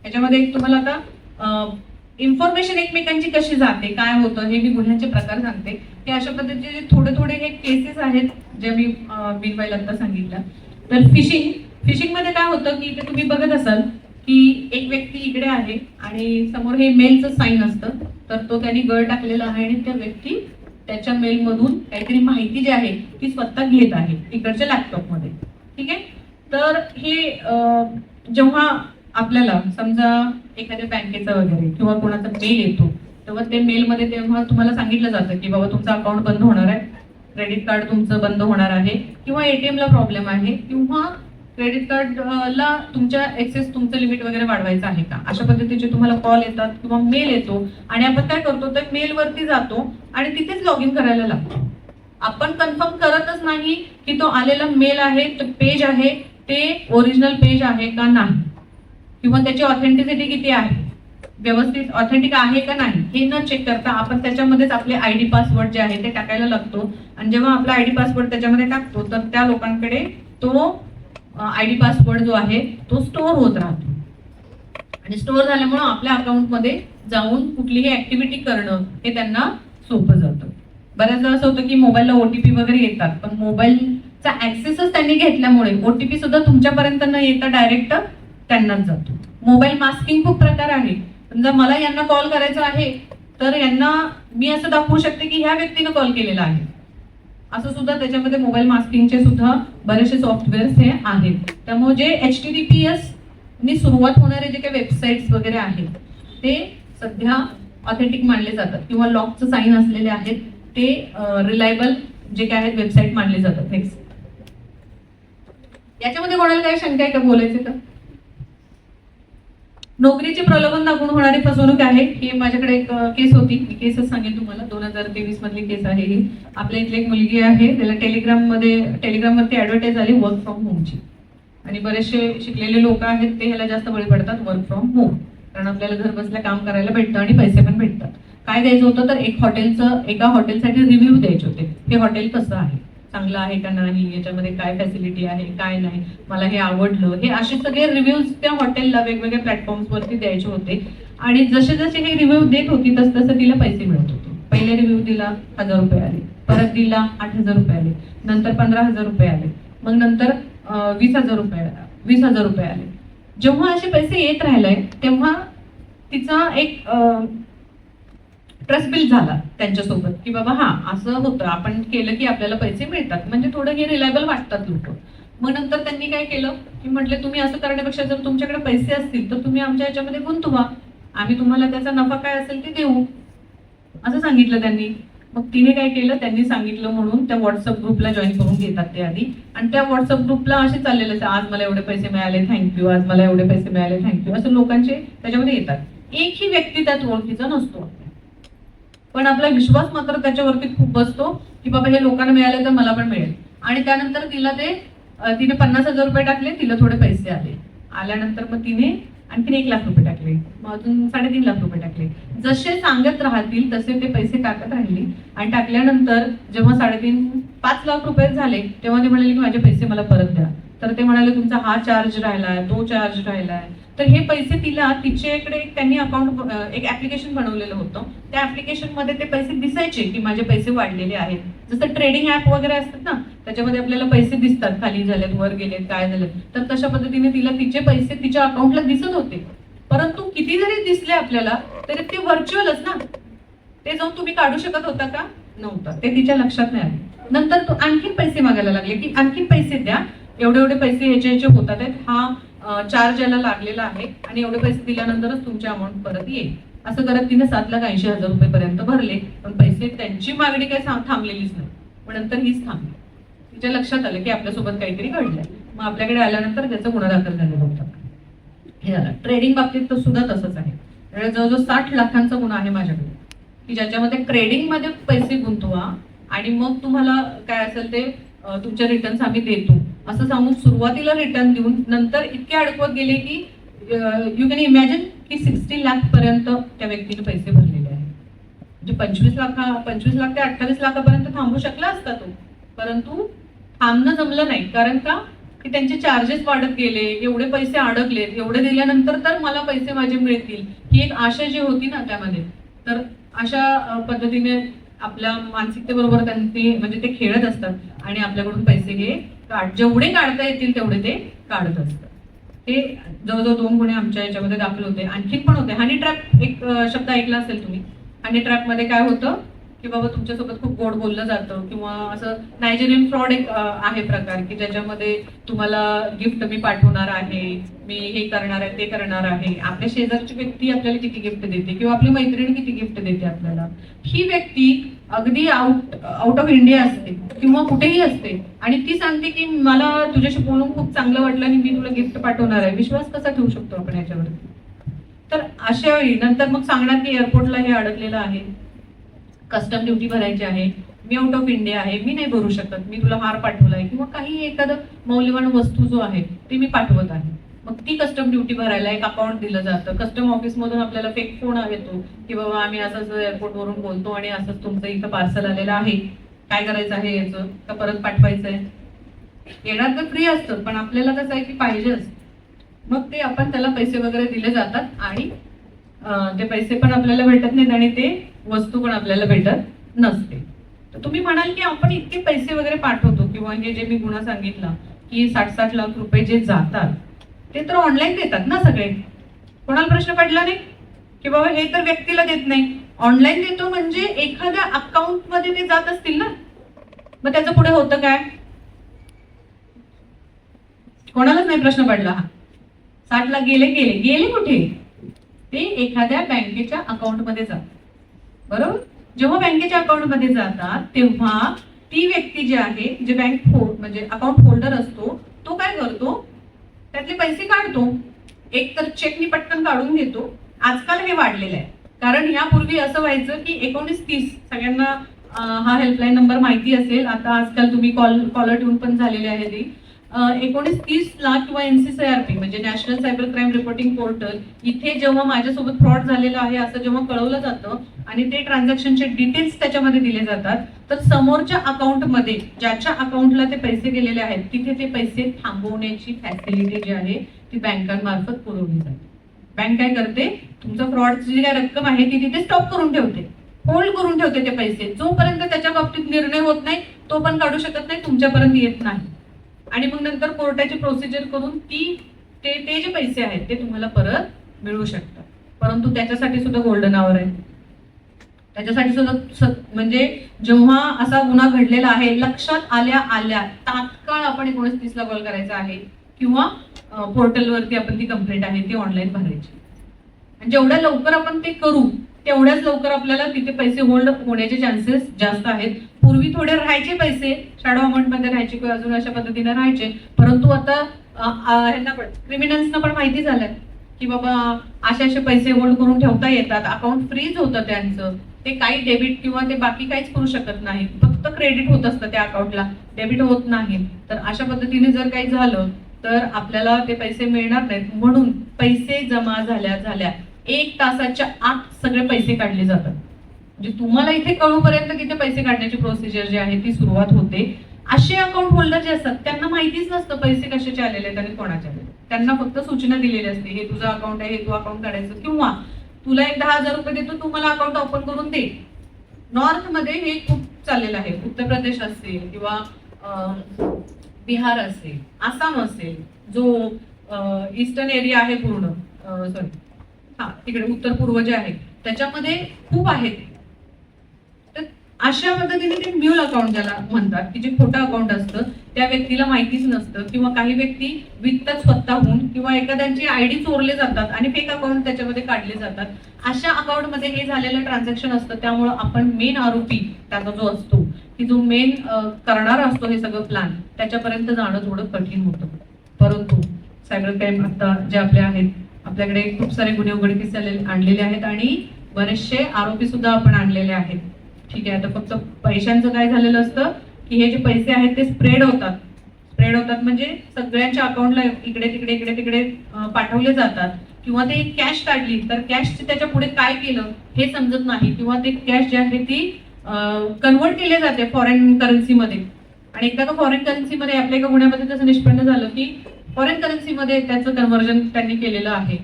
याच्यामध्ये एक तुम्हाला आता इन्फॉर्मेशन एकमेकांची कशी जाते, काय होतं, हे मी गुन्ह्यांचे प्रकार सांगते. हे अशा पद्धतीचे थोडे हे केसेस आहेत जे मी मीनवाईल आता सांगितलं. तर फिशिंग मध्ये काय होतं की ते तुम्ही बघत असाल की एक व्यक्ती इकडे आहे आणि समोर हे मेलचं साईन असतं, तर तो त्यांनी गळ टाकलेला आहे आणि त्या व्यक्ती त्याच्या मेलमधून काहीतरी माहिती जी आहे ती स्वतः घेत आहे इकडच्या लॅपटॉपमध्ये, ठीक आहे. तर हे जेव्हा आपल्याला समजा एखाद्या बँकेचा वगैरे किंवा कोणाचा मेल येतो तेव्हा ते मेलमध्ये तेव्हा तुम्हाला सांगितलं जातं की बाबा तुमचं अकाउंट बंद होणार आहे, क्रेडिट कार्ड तुमचं बंद होणार आहे, किंवा ATM ला प्रॉब्लेम आहे, किंवा क्रेडिट कार्डला तुमच्या एक्सेस तुमचं लिमिट वगैरे वाढवायचं आहे का, अशा पद्धतीचे तुम्हाला कॉल येतात किंवा मेल येतो. आणि आपण काय करतो तर मेलवरती जातो आणि तिथेच लॉग इन करायला लागतो. आपण कन्फर्म करतच नाही की तो आलेला मेल आहे, तो पेज आहे, ते ओरिजिनल पेज आहे का नाही, किंवा त्याची ऑथेंटिसिटी किती आहे, व्यवस्थित ऑथेंटिक आहे का नाही, हे न चेक करता आपण त्याच्यामध्येच आपले ID पासवर्ड जे आहे ते टाकायला लागतो. आणि जेव्हा आपला ID पासवर्ड त्याच्यामध्ये टाकतो तर त्या लोकांकडे तो ID पासवर्ड जो आहे तो स्टोअर होत राहतो. आणि स्टोअर झाल्यामुळे आपल्या अकाउंटमध्ये जाऊन कुठलीही ऍक्टिव्हिटी करणं हे त्यांना सोपं जातं. बऱ्याचदा असं होतं की मोबाईलला OTP वगैरे येतात, पण मोबाईलचा ऍक्सेसच त्यांनी घेतल्यामुळे OTP सुद्धा तुमच्यापर्यंत न येता डायरेक्ट त्यांनाच जातो. मोबाईल मास्किंग खूप प्रकार आहे. समजा मला यांना कॉल करायचा आहे तर यांना मी असं दाखवू शकते की ह्या व्यक्तीने कॉल केलेला आहे, असं सुद्धा त्याच्यामध्ये मोबाईल मास्किंगचे सुद्धा बरेचसे सॉफ्टवेअर्स हे आहेत. त्यामुळे जे HTTPS नी सुरुवात होणारे जे काही वेबसाईट्स वगैरे आहेत ते सध्या ऑथेंटिक मानले जातात किंवा लॉकचं साईन असलेले आहेत, ते रिलायबल जे काय आहेत वेबसाईट मानले जातात. नेक्स्ट. याच्यामध्ये कोणाला काही शंका आहे का, बोलायचं का? नोकरीचे प्रलोभन दाखवून होणारी फसवणूक आहे. ही माझ्याकडे एक केस होती, मी केसच सांगेन तुम्हाला. 2023 मधली केस आहे ही. आपल्या इथली एक मुलगी आहे, त्याला टेलिग्रामवरती ऍडव्हर्टाईज आली वर्क फ्रॉम होमची, आणि बरेचसे शिकलेले लोक आहेत ते ह्याला जास्त बळी पडतात, वर्क फ्रॉम होम. कारण आपल्याला घर बसल्या काम करायला भेटतं आणि पैसे पण भेटतात. काय द्यायचं होतं तर एका हॉटेलसाठी रिव्ह्यू द्यायचे होते. हे हॉटेल कसं आहे, चांगलं आहे का नाही, याच्यामध्ये काय फॅसिलिटी आहे, काय नाही, मला हे आवडलं, हे असे सगळे रिव्ह्यूज त्या हॉटेलला वेगवेगळ्या प्लॅटफॉर्म्सवरती द्यायचे होते. आणि जसे जसे हे रिव्ह्यू देत होती तस तसं तिला पैसे मिळत होते. पहिले रिव्ह्यू दिला 1000 रुपये आले, परत दिला 8000 रुपये आले, नंतर 15000 रुपये आले, मग नंतर 20000 रुपये आले. जेव्हा असे पैसे येत राहिले तेव्हा तिचा एक ट्रस्ट बिल्ड झाला त्यांच्यासोबत, की बाबा हा असं होतं, आपण केलं की आपल्याला पैसे मिळतात, म्हणजे थोडं हे रिलायबल वाटतात लोक. मग नंतर त्यांनी काय केलं की म्हटले तुम्ही असं करण्यापेक्षा जर तुमच्याकडे पैसे असतील तर तुम्ही आमच्या याच्यामध्ये गुंतवा, आम्ही तुम्हाला त्याचा नफा काय असेल ते देऊ, असं सांगितलं त्यांनी. मग तिने काय केलं, त्यांनी सांगितलं म्हणून त्या व्हॉट्सअप ग्रुपला जॉईन करून घेतात ते आधी, आणि त्या व्हॉट्सअप ग्रुपला असे चाललेले असतात, आज मला एवढे पैसे मिळाले थँक्यू, आज मला एवढे पैसे मिळाले थँक्यू, असं लोकांचे त्याच्यामध्ये येतात. एकही व्यक्ती त्यात ओळखीचा नसतो, पण आपला विश्वास मात्र त्याच्यावरती खूप बसतो की बाबा हे लोकांना मिळाले तर मला पण मिळेल. आणि त्यानंतर तिने 50,000 रुपये टाकले, तिला थोडे पैसे आल्यानंतर मग तिने आणखीन 1 लाख रुपये टाकले, मग अजून 3.5 लाख रुपये टाकले. जसे सांगत राहतील तसे ते पैसे टाकत राहिले, आणि टाकल्यानंतर जेव्हा 5 लाख रुपये झाले तेव्हा ते म्हणाले की माझे पैसे मला परत द्या. तर ते म्हणाले तुमचा हा चार्ज राहिलाय, तो चार्ज राहिलाय. तर हे पैसे तिच्याकडे त्यांनी एक ऍप्लिकेशन बनवलेलं होतं, त्या ऍप्लिकेशन मध्ये ते पैसे दिसायचे की माझे पैसे वाढलेले आहेत. जसं ट्रेडिंग ऍप वगैरे असतात ना, त्याच्यामध्ये आपल्याला पैसे दिसतात, खाली झालेत, वर गेलेत, काय झालेत. तर तशा पद्धतीने तिचे पैसे तिच्या अकाउंटला दिसत होते. परंतु किती जरी दिसले आपल्याला तरी ते व्हर्च्युअलच ना, ते जाऊन तुम्ही काढू शकत होता का, नव्हता. ते तिच्या लक्षात नाही आले. नंतर तो आणखीन पैसे मागायला लागले की आणखीन पैसे द्या, एवढे पैसे ह्याचे होतात आहेत, हा चार्ज याला लागलेला आहे, आणि एवढे पैसे दिल्यानंतरच तुमची अमाऊंट परत येईल. असं करत तिने 7,80,000 रुपये पर्यंत भरले, पण पैसे त्यांची मागणी काही थांबलेलीच नाही. पण नंतर हीच थांबली. तिच्या लक्षात आलं की आपल्यासोबत काहीतरी घडलंय. मग आपल्याकडे आल्यानंतर त्याचा गुन्हा दाखल झालेला होता. हे झालं. ट्रेडिंग बाबतीत तर सुद्धा तसंच आहे. जवळजवळ 60 लाखांचा गुन्हा आहे माझ्याकडे, की ज्याच्यामध्ये ट्रेडिंग मध्ये पैसे गुंतवा आणि मग तुम्हाला काय असेल ते तुमच्या रिटर्न्स आम्ही देतो असं सांगून सुरुवातीला रिटर्न देऊन नंतर इतके अडकवत गेले की यू कॅन इमॅजिन की 60 लाख पर्यंत त्या व्यक्तीने पैसे भरलेले आहेत. म्हणजे 25 लाख ते 28 लाखापर्यंत थांबू शकला असता तो, परंतु थांबणं जमलं नाही. कारण का की त्यांचे चार्जेस वाढत गेले, एवढे पैसे अडकले, एवढे दिल्यानंतर तर मला पैसे माझे मिळतील ही एक आशा जी होती ना त्यामध्ये. तर अशा पद्धतीने आपल्या मानसिकतेबरोबर त्यांनी म्हणजे ते खेळत असतात आणि आपल्याकडून पैसे हे जेवढे काढता येतील तेवढे ते काढत असतात. हे जवळजवळ 2 गुन्हे आमच्या याच्यामध्ये दाखल होते. आणखीन पण होते. हनी ट्रॅप एक शब्द ऐकला असेल तुम्ही. हनी ट्रॅप मध्ये काय होतं की बाबा तुमच्यासोबत खूप गोड बोललं जातं, किंवा असं नायजेरियन फ्रॉड एक आहे प्रकार की ज्याच्यामध्ये तुम्हाला गिफ्ट मी पाठवणार आहे, मी हे करणार आहे, ते करणार आहे. आपल्या शेजारची व्यक्ती आपल्याला किती गिफ्ट देते किंवा आपली मैत्रीण किती गिफ्ट देते आपल्याला, ही व्यक्ती अगदी आउट ऑफ इंडिया असते किंवा कुठेही असते आणि ती सांगते की मला तुझ्याशी बोलून खूप चांगलं वाटलं आणि मी तुला गिफ्ट पाठवणार आहे. विश्वास कसा ठेवू शकतो आपण याच्यावरती? तर अशा वेळी नंतर मग सांगणार की एअरपोर्टला हे अडकलेलं आहे, कस्टम ड्युटी भरायची आहे, मी आउट ऑफ इंडिया आहे, मी नाही भरू शकत, मी तुला हार पाठवलाय किंवा काही एखादं मौल्यवान वस्तू जो आहे ती मी पाठवत आहे. मग ती कस्टम ड्युटी भरायला एक अकाउंट दिलं जातं. कस्टम ऑफिस मधून आपल्याला फेक फोन येतो की बाबा आम्ही असंच एअरपोर्ट वरून बोलतो आणि असंच तुमचं इथं पार्सल आलेलं आहे, काय करायचं आहे याचं, का परत पाठवायचंय. येणार तर फ्री असतं पण आपल्याला कसं आहे की पाहिजेच. मग ते आपण त्याला पैसे वगैरे दिले जातात आणि ते पैसे पण आपल्याला भेटत नाहीत आणि ते वस्तू पण आपल्याला भेटत नसते. तर तुम्ही म्हणाल की आपण इतके पैसे वगैरे पाठवतो किंवा हे जे मी गुन्हा सांगितला की 60-60 लाख रुपये जे जातात ते तर ऑनलाईन देतात ना सगळे. कोणाला प्रश्न पडला नाही की बाबा हे तर व्यक्तीला देत नाही, ऑनलाईन देतो म्हणजे एखाद्या अकाउंट मध्ये ते जात असतील ना. मग त्याचं पुढे होतं काय? कोणालाच नाही प्रश्न पडला हा. 60 लाख गेले गेले गेले कुठे? ते एखाद्या बँकेच्या अकाउंटमध्ये जातात, बरोबर. जेव्हा बँकेच्या अकाउंटमध्ये जातात तेव्हा ती व्यक्ती जी आहे, जे बँक म्हणजे अकाउंट होल्डर असतो, तो काय करतो? त्यातले पैसे काढतो. एक तर चेकनी पटकन काढून घेतो. आजकाल हे वाढलेलं आहे, कारण यापूर्वी असं व्हायचं की 1930 सगळ्यांना हा हेल्पलाईन नंबर माहिती असेल. आता आजकाल तुम्ही कॉलर ट्यून पण झालेले आहे ती. 1930 किंवा NCCRP म्हणजे national cyber crime reporting portal, इथे जेव्हा माझ्यासोबत फ्रॉड झालेला आहे असं जेव्हा कळवलं जातं आणि ते ट्रान्झॅक्शनचे डिटेल्स त्याच्यामध्ये दिले जातात, तर समोरच्या अकाउंटमध्ये ज्याच्या अकाउंटला ते पैसे गेलेले आहेत तिथे ते पैसे थांबवण्याची फॅसिलिटी जी आहे ती बँकांमार्फत पुरवली जाते. बँक काय करते? तुमचं फ्रॉडची जी काय रक्कम आहे ती तिथे स्टॉप करून ठेवते, होल्ड करून ठेवते ते पैसे. जोपर्यंत त्याच्या बाबतीत निर्णय होत नाही तो पण काढू शकत नाही, तुमच्यापर्यंत येत नाही. आणि मग नंतर कोर्टाची प्रोसिजर करून ते जे पैसे आहेत ते तुम्हाला परत मिळू शकतात. परंतु त्याच्यासाठी सुद्धा गोल्डन आवर आहे. त्याच्यासाठी सुद्धा म्हणजे जेव्हा असा गुन्हा घडलेला आहे लक्षात आल्या तात्काळ आपण 1930 कॉल करायचा आहे किंवा पोर्टलवरती आपण ती कंप्लेंट आहे ती ऑनलाईन भरायची. आणि जेवढ्या लवकर आपण ते करू तेवढ्याच लवकर आपल्याला तिथे पैसे होल्ड होण्याचे चान्सेस जास्त आहेत. पूर्वी थोडे राहायचे पैसे, शॅडो अमाऊंट मध्ये राहायचे किंवा अजून अशा पद्धतीने राहायचे, परंतु आता ह्यांना पण क्रिमिनल्सना पण माहिती झालंय की बाबा असे पैसे होल्ड करून ठेवता येतात. अकाउंट फ्रीज होतं त्यांचं, ते काही डेबिट किंवा ते बाकी काहीच करू शकत नाही, फक्त क्रेडिट होत असतं त्या अकाउंटला, डेबिट होत नाही. तर अशा पद्धतीने जर काही झालं तर आपल्याला ते पैसे मिळणार नाहीत. म्हणून पैसे जमा झाल्या 1 तासाच्या आत सगळे पैसे काढले जातात. म्हणजे तुम्हाला इथे कळूपर्यंत तिथे पैसे काढण्याची प्रोसिजर जी आहे ती सुरुवात होते. असे अकाउंट होल्डर जे असतात त्यांना माहितीच नसतं पैसे कशाचे आलेले आहेत आणि कोणाचे आलेले. त्यांना फक्त सूचना दिलेली असते, हे तुझं अकाउंट आहे, हे तू अकाउंट काढायचं, किंवा तुला एक 10,000 रुपये देतो, तू मला अकाउंट ओपन करून दे. नॉर्थ मध्ये हे खूप चाललेलं आहे. उत्तर प्रदेश असेल किंवा बिहार असेल, आसाम असेल, जो ईस्टर्न एरिया आहे पूर्ण, तिकडे उत्तर पूर्व जे आहे त्याच्यामध्ये खूप आहेत. तर अशा पद्धतीने ते म्यूल अकाउंट ज्याला म्हणतात की जे खोटं अकाउंट असतं, त्या व्यक्तीला माहितीच नसतं, किंवा काही व्यक्ती विकतात स्वतःहून, किंवा एखाद्यांची आयडी चोरले जातात आणि फेक अकाउंट त्याच्यामध्ये काढले जातात. अशा अकाउंटमध्ये हे झालेलं ट्रान्झॅक्शन असतं. त्यामुळं आपण मेन आरोपी त्याचा जो असतो की जो मेन करणारा असतो हे सगळं प्लॅन, त्याच्यापर्यंत जाणं थोडं कठीण होतं. परंतु सायबर क्राईम आता जे आपले आहेत, आपल्याकडे खूप सारे गुन्हे उघडकीस आणलेले आहेत आणि बरेचसे आरोपी सुद्धा आपण आणलेले आहेत. ठीक आहे, आता फक्त पैशांचं काय झालेलं असतं की हे जे पैसे आहेत ते स्प्रेड होतात म्हणजे सगळ्यांच्या अकाउंटला इकडे तिकडे पाठवले जातात. किंवा ते कॅश काढली तर कॅशचे त्याच्या पुढे काय केलं हे समजत नाही, किंवा ते कॅश जी आहे ती कन्वर्ट केले जाते फॉरेन करन्सीमध्ये. आणि एकदा का फॉरेन करन्सीमध्ये आपल्या एका गुन्ह्यामध्ये त्याचं निष्पन्न झालं की फॉरेन करन्सीमध्ये त्याचं कन्व्हर्जन त्यांनी केलेलं आहे,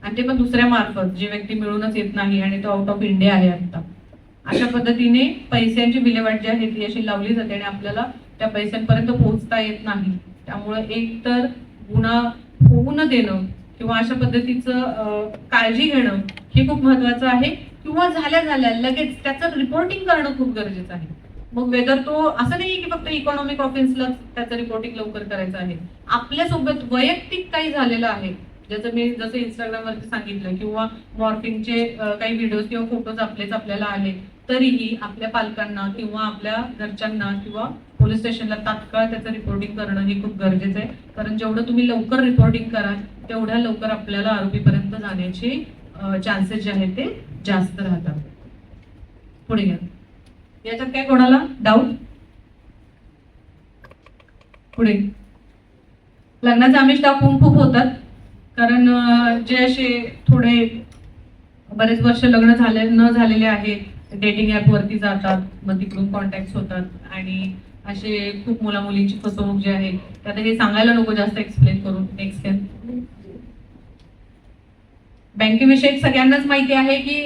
आणि ते पण दुसऱ्या मार्फत, जी व्यक्ती मिळूनच येत नाही आणि तो आउट ऑफ इंडिया आहे आता. अशा पद्धतीने पैशांची विल्हेवाट जी आहे ती अशी लावली जाते आणि आपल्याला त्या पैशांपर्यंत पोहोचता येत नाही. त्यामुळे एक तर गुन्हा होऊ न देणं किंवा अशा पद्धतीचं काळजी घेणं हे खूप महत्वाचं आहे. किंवा झाल्या लगेच त्याचं रिपोर्टिंग करणं खूप गरजेचं आहे. मग वेदर तो असं नाही की फक्त इकॉनॉमिक ऑफेन्सला त्याचं रिपोर्टिंग लवकर करायचं आहे, आपल्यासोबत वैयक्तिक काही झालेलं आहे, जसं इंस्टाग्रामवरती सांगितलं, किंवा मॉर्फिंगचे काही व्हिडिओज किंवा फोटोज आपल्याला आले, तरीही आपल्या पालकांना किंवा आपल्या घरच्यांना किंवा पोलीस स्टेशनला तात्काळ त्याचं रिपोर्टिंग करणं हे खूप गरजेचं आहे. कारण जेवढं तुम्ही लवकर रिपोर्टिंग कराल तेवढ्या लवकर आपल्याला आरोपीपर्यंत जाण्याचे चान्सेस जे आहेत ते जास्त राहतात. पुढे घ्या. याच्यात काय कोणाला डाऊट? पुढे. लग्नाचे आमिष दाखवून खूप होतात, कारण जे असे थोडे बरेच वर्ष लग्न न झालेले आहेत डेटिंग ऍप वरती जातात, मग तिकडून कॉन्टॅक्ट होतात आणि असे खूप मुलामुलींची फसवणूक जी आहे त्यात हे सांगायला नको जास्त एक्सप्लेन करून. Next time. बँकेविषयी सगळ्यांनाच माहिती आहे की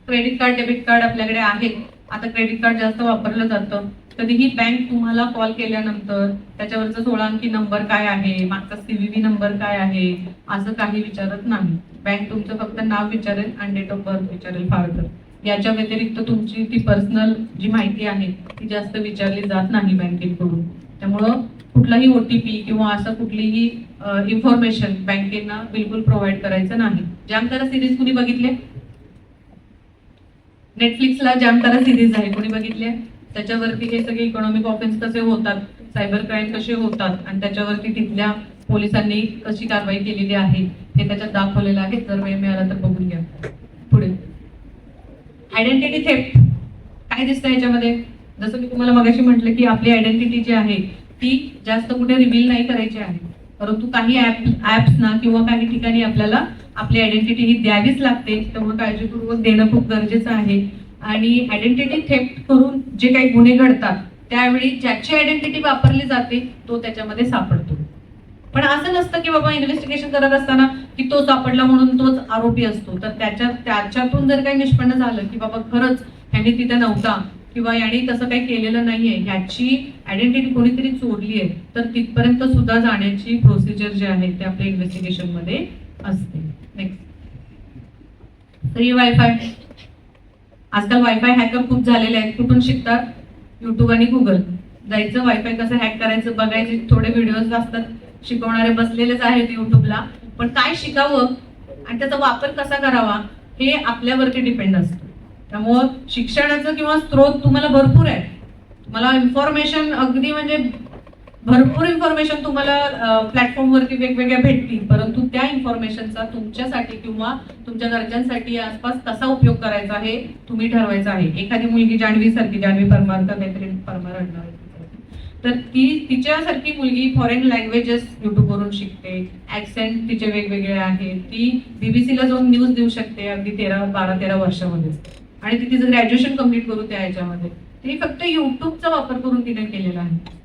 क्रेडिट कार्ड, डेबिट कार्ड आपल्याकडे आहेत. आता क्रेडिट कार्ड जास्त वापरलं जातं. कधीही बँक तुम्हाला कॉल केल्यानंतर त्याच्यावरचा 16 अंकी नंबर काय आहे, मागचा CVV नंबर काय आहे, असं काही विचारत नाही. बँक तुमचं फक्त नाव विचारेल आणि डेट ऑफ बर्थ विचारेल फार तर. याच्या व्यतिरिक्त तुमची ती पर्सनल जी माहिती आहे ती जास्त विचारली जात नाही बँकेकडून. त्यामुळं कुठलाही OTP किंवा असं कुठलीही इन्फॉर्मेशन बँकेना बिलकुल प्रोव्हाइड करायचं नाही. जामतारा सिरीज कुणी बघितले? नेटफ्लिक्सला जामतारा सिरीज आहे, कोणी बघितले? त्याच्यावरती हे सगळे इकॉनॉमिक ऑफेन्स कसे होतात, सायबर क्राईम कसे होतात आणि त्याच्यावरती तिथल्या पोलिसांनी कशी कारवाई केलेली आहे हे त्याच्यात दाखवलेलं आहे. जर वेळ मिळाला तर बघून घ्या. पुढे आयडेंटिटी थेफ्ट काय दिसतं याच्यामध्ये? जसं मी तुम्हाला मगाशी म्हटलं की आपली आयडेंटिटी जी आहे ती जास्त कुठे रिव्हील नाही करायची आहे, परंतु काही ऍप्सना किंवा काही ठिकाणी आपल्याला आपली आयडेंटिटी ही द्यावीच लागते. त्यामुळे काळजीपूर्वक देणं खूप गरजेचं आहे. आणि आयडेंटिटी थेफ्ट करून जे काही गुन्हे घडतात त्यावेळी ज्याची आयडेंटिटी वापरली जाते तो त्याच्यामध्ये सापडतो. पण असं नसतं की बाबा इन्व्हेस्टिगेशन करत असताना की तो सापडला म्हणून तोच आरोपी असतो. तर त्याच्यातून जर काही निष्पन्न झालं की बाबा खरंच ह्याने तिथे नव्हता किंवा याने तसं काही केलेलं नाहीये, ह्याची आयडेंटिटी कोणीतरी चोरली आहे, तर तिथपर्यंत सुद्धा जाण्याची प्रोसिजर जी आहे ते आपल्या इन्व्हेस्टिगेशन मध्ये असते. Next, free wifi. आजकाल वायफाय हॅकर खूप झालेले आहेत. कुठून शिकतात? युट्यूब आणि गुगल. जायचं, वायफाय कसं हॅक करायचं बघायचे, थोडे व्हिडिओज असतात, शिकवणारे बसलेलेच आहेत युट्यूबला. पण काय शिकावं आणि त्याचा वापर कसा करावा हे आपल्यावरती डिपेंड असतं. त्यामुळं शिक्षणाचं किंवा स्रोत तुम्हाला भरपूर आहे. तुम्हाला इन्फॉर्मेशन अगदी म्हणजे भरपूर इन्फॉर्मेशन तुम्हाला प्लॅटफॉर्मवरती वेगवेगळ्या भेटतील, परंतु त्या इन्फॉर्मेशनचा तुमच्यासाठी किंवा तुमच्या घरच्यांसाठी आसपास कसा उपयोग करायचा हे तुम्ही ठरवायचं आहे. एखादी मुलगी जान्हवी परमार का काहीतरी परमार आणणार, तर ती तिच्यासारखी मुलगी फॉरेन लँग्वेजेस युट्यूबवरून शिकते, ऍक्सेंट तिचे वेगवेगळे आहेत, ती BBC ला जाऊन न्यूज देऊ शकते अगदी 12-13 वर्षामध्ये, आणि ती तिचं ग्रॅज्युएशन कम्प्लीट करू त्या ह्याच्यामध्ये. ती फक्त युट्यूबचा वापर करून तिने केलेला आहे.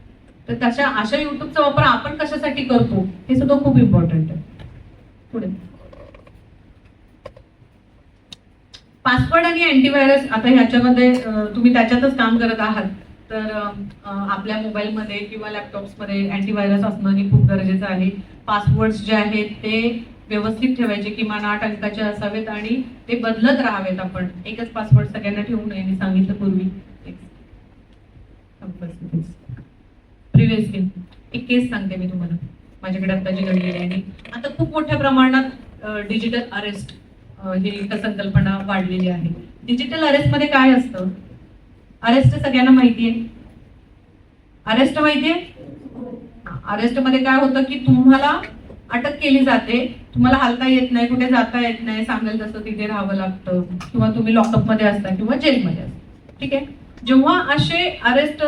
तर अशा युट्यूबचा वापर आपण कशासाठी करतो हे सुद्धा खूप इम्पॉर्टंट आहे. पुढे पासवर्ड आणि अँटीव्हायरस. आता ह्याच्यामध्ये तुम्ही त्याच्यातच काम करत आहात, तर आपल्या मोबाईलमध्ये किंवा लॅपटॉप्समध्ये अँटीव्हायरस असणं हे खूप गरजेचं आहे. पासवर्ड्स जे आहेत ते व्यवस्थित ठेवायचे, किमान 8 अंकाचे असावेत आणि ते बदलत राहावेत. आपण एकच पासवर्ड सगळ्यांना ठेवू नये, मी सांगितलं पूर्वी. प्रिव्हियस केस, एक केस सांगते मी तुम्हाला, माझ्याकडे आता जी घडलेली आहे. आता खूप मोठ्या प्रमाणात डिजिटल अरेस्ट ही संकल्पना वाढलेली आहे. डिजिटल अरेस्ट मध्ये काय असतं? अरेस्ट सगळ्यांना माहिती आहे. अरेस्ट माहितीये? अरेस्ट मध्ये काय होतं की तुम्हाला अटक केली जाते, तुम्हाला हालता येत नाही, कुठे जाता येत नाही, सांगेल तसं तिथे राहावं लागतं, किंवा तुम्ही लॉकअप मध्ये असता किंवा जेलमध्ये असता. ठीक आहे. जेव्हा असे अरेस्ट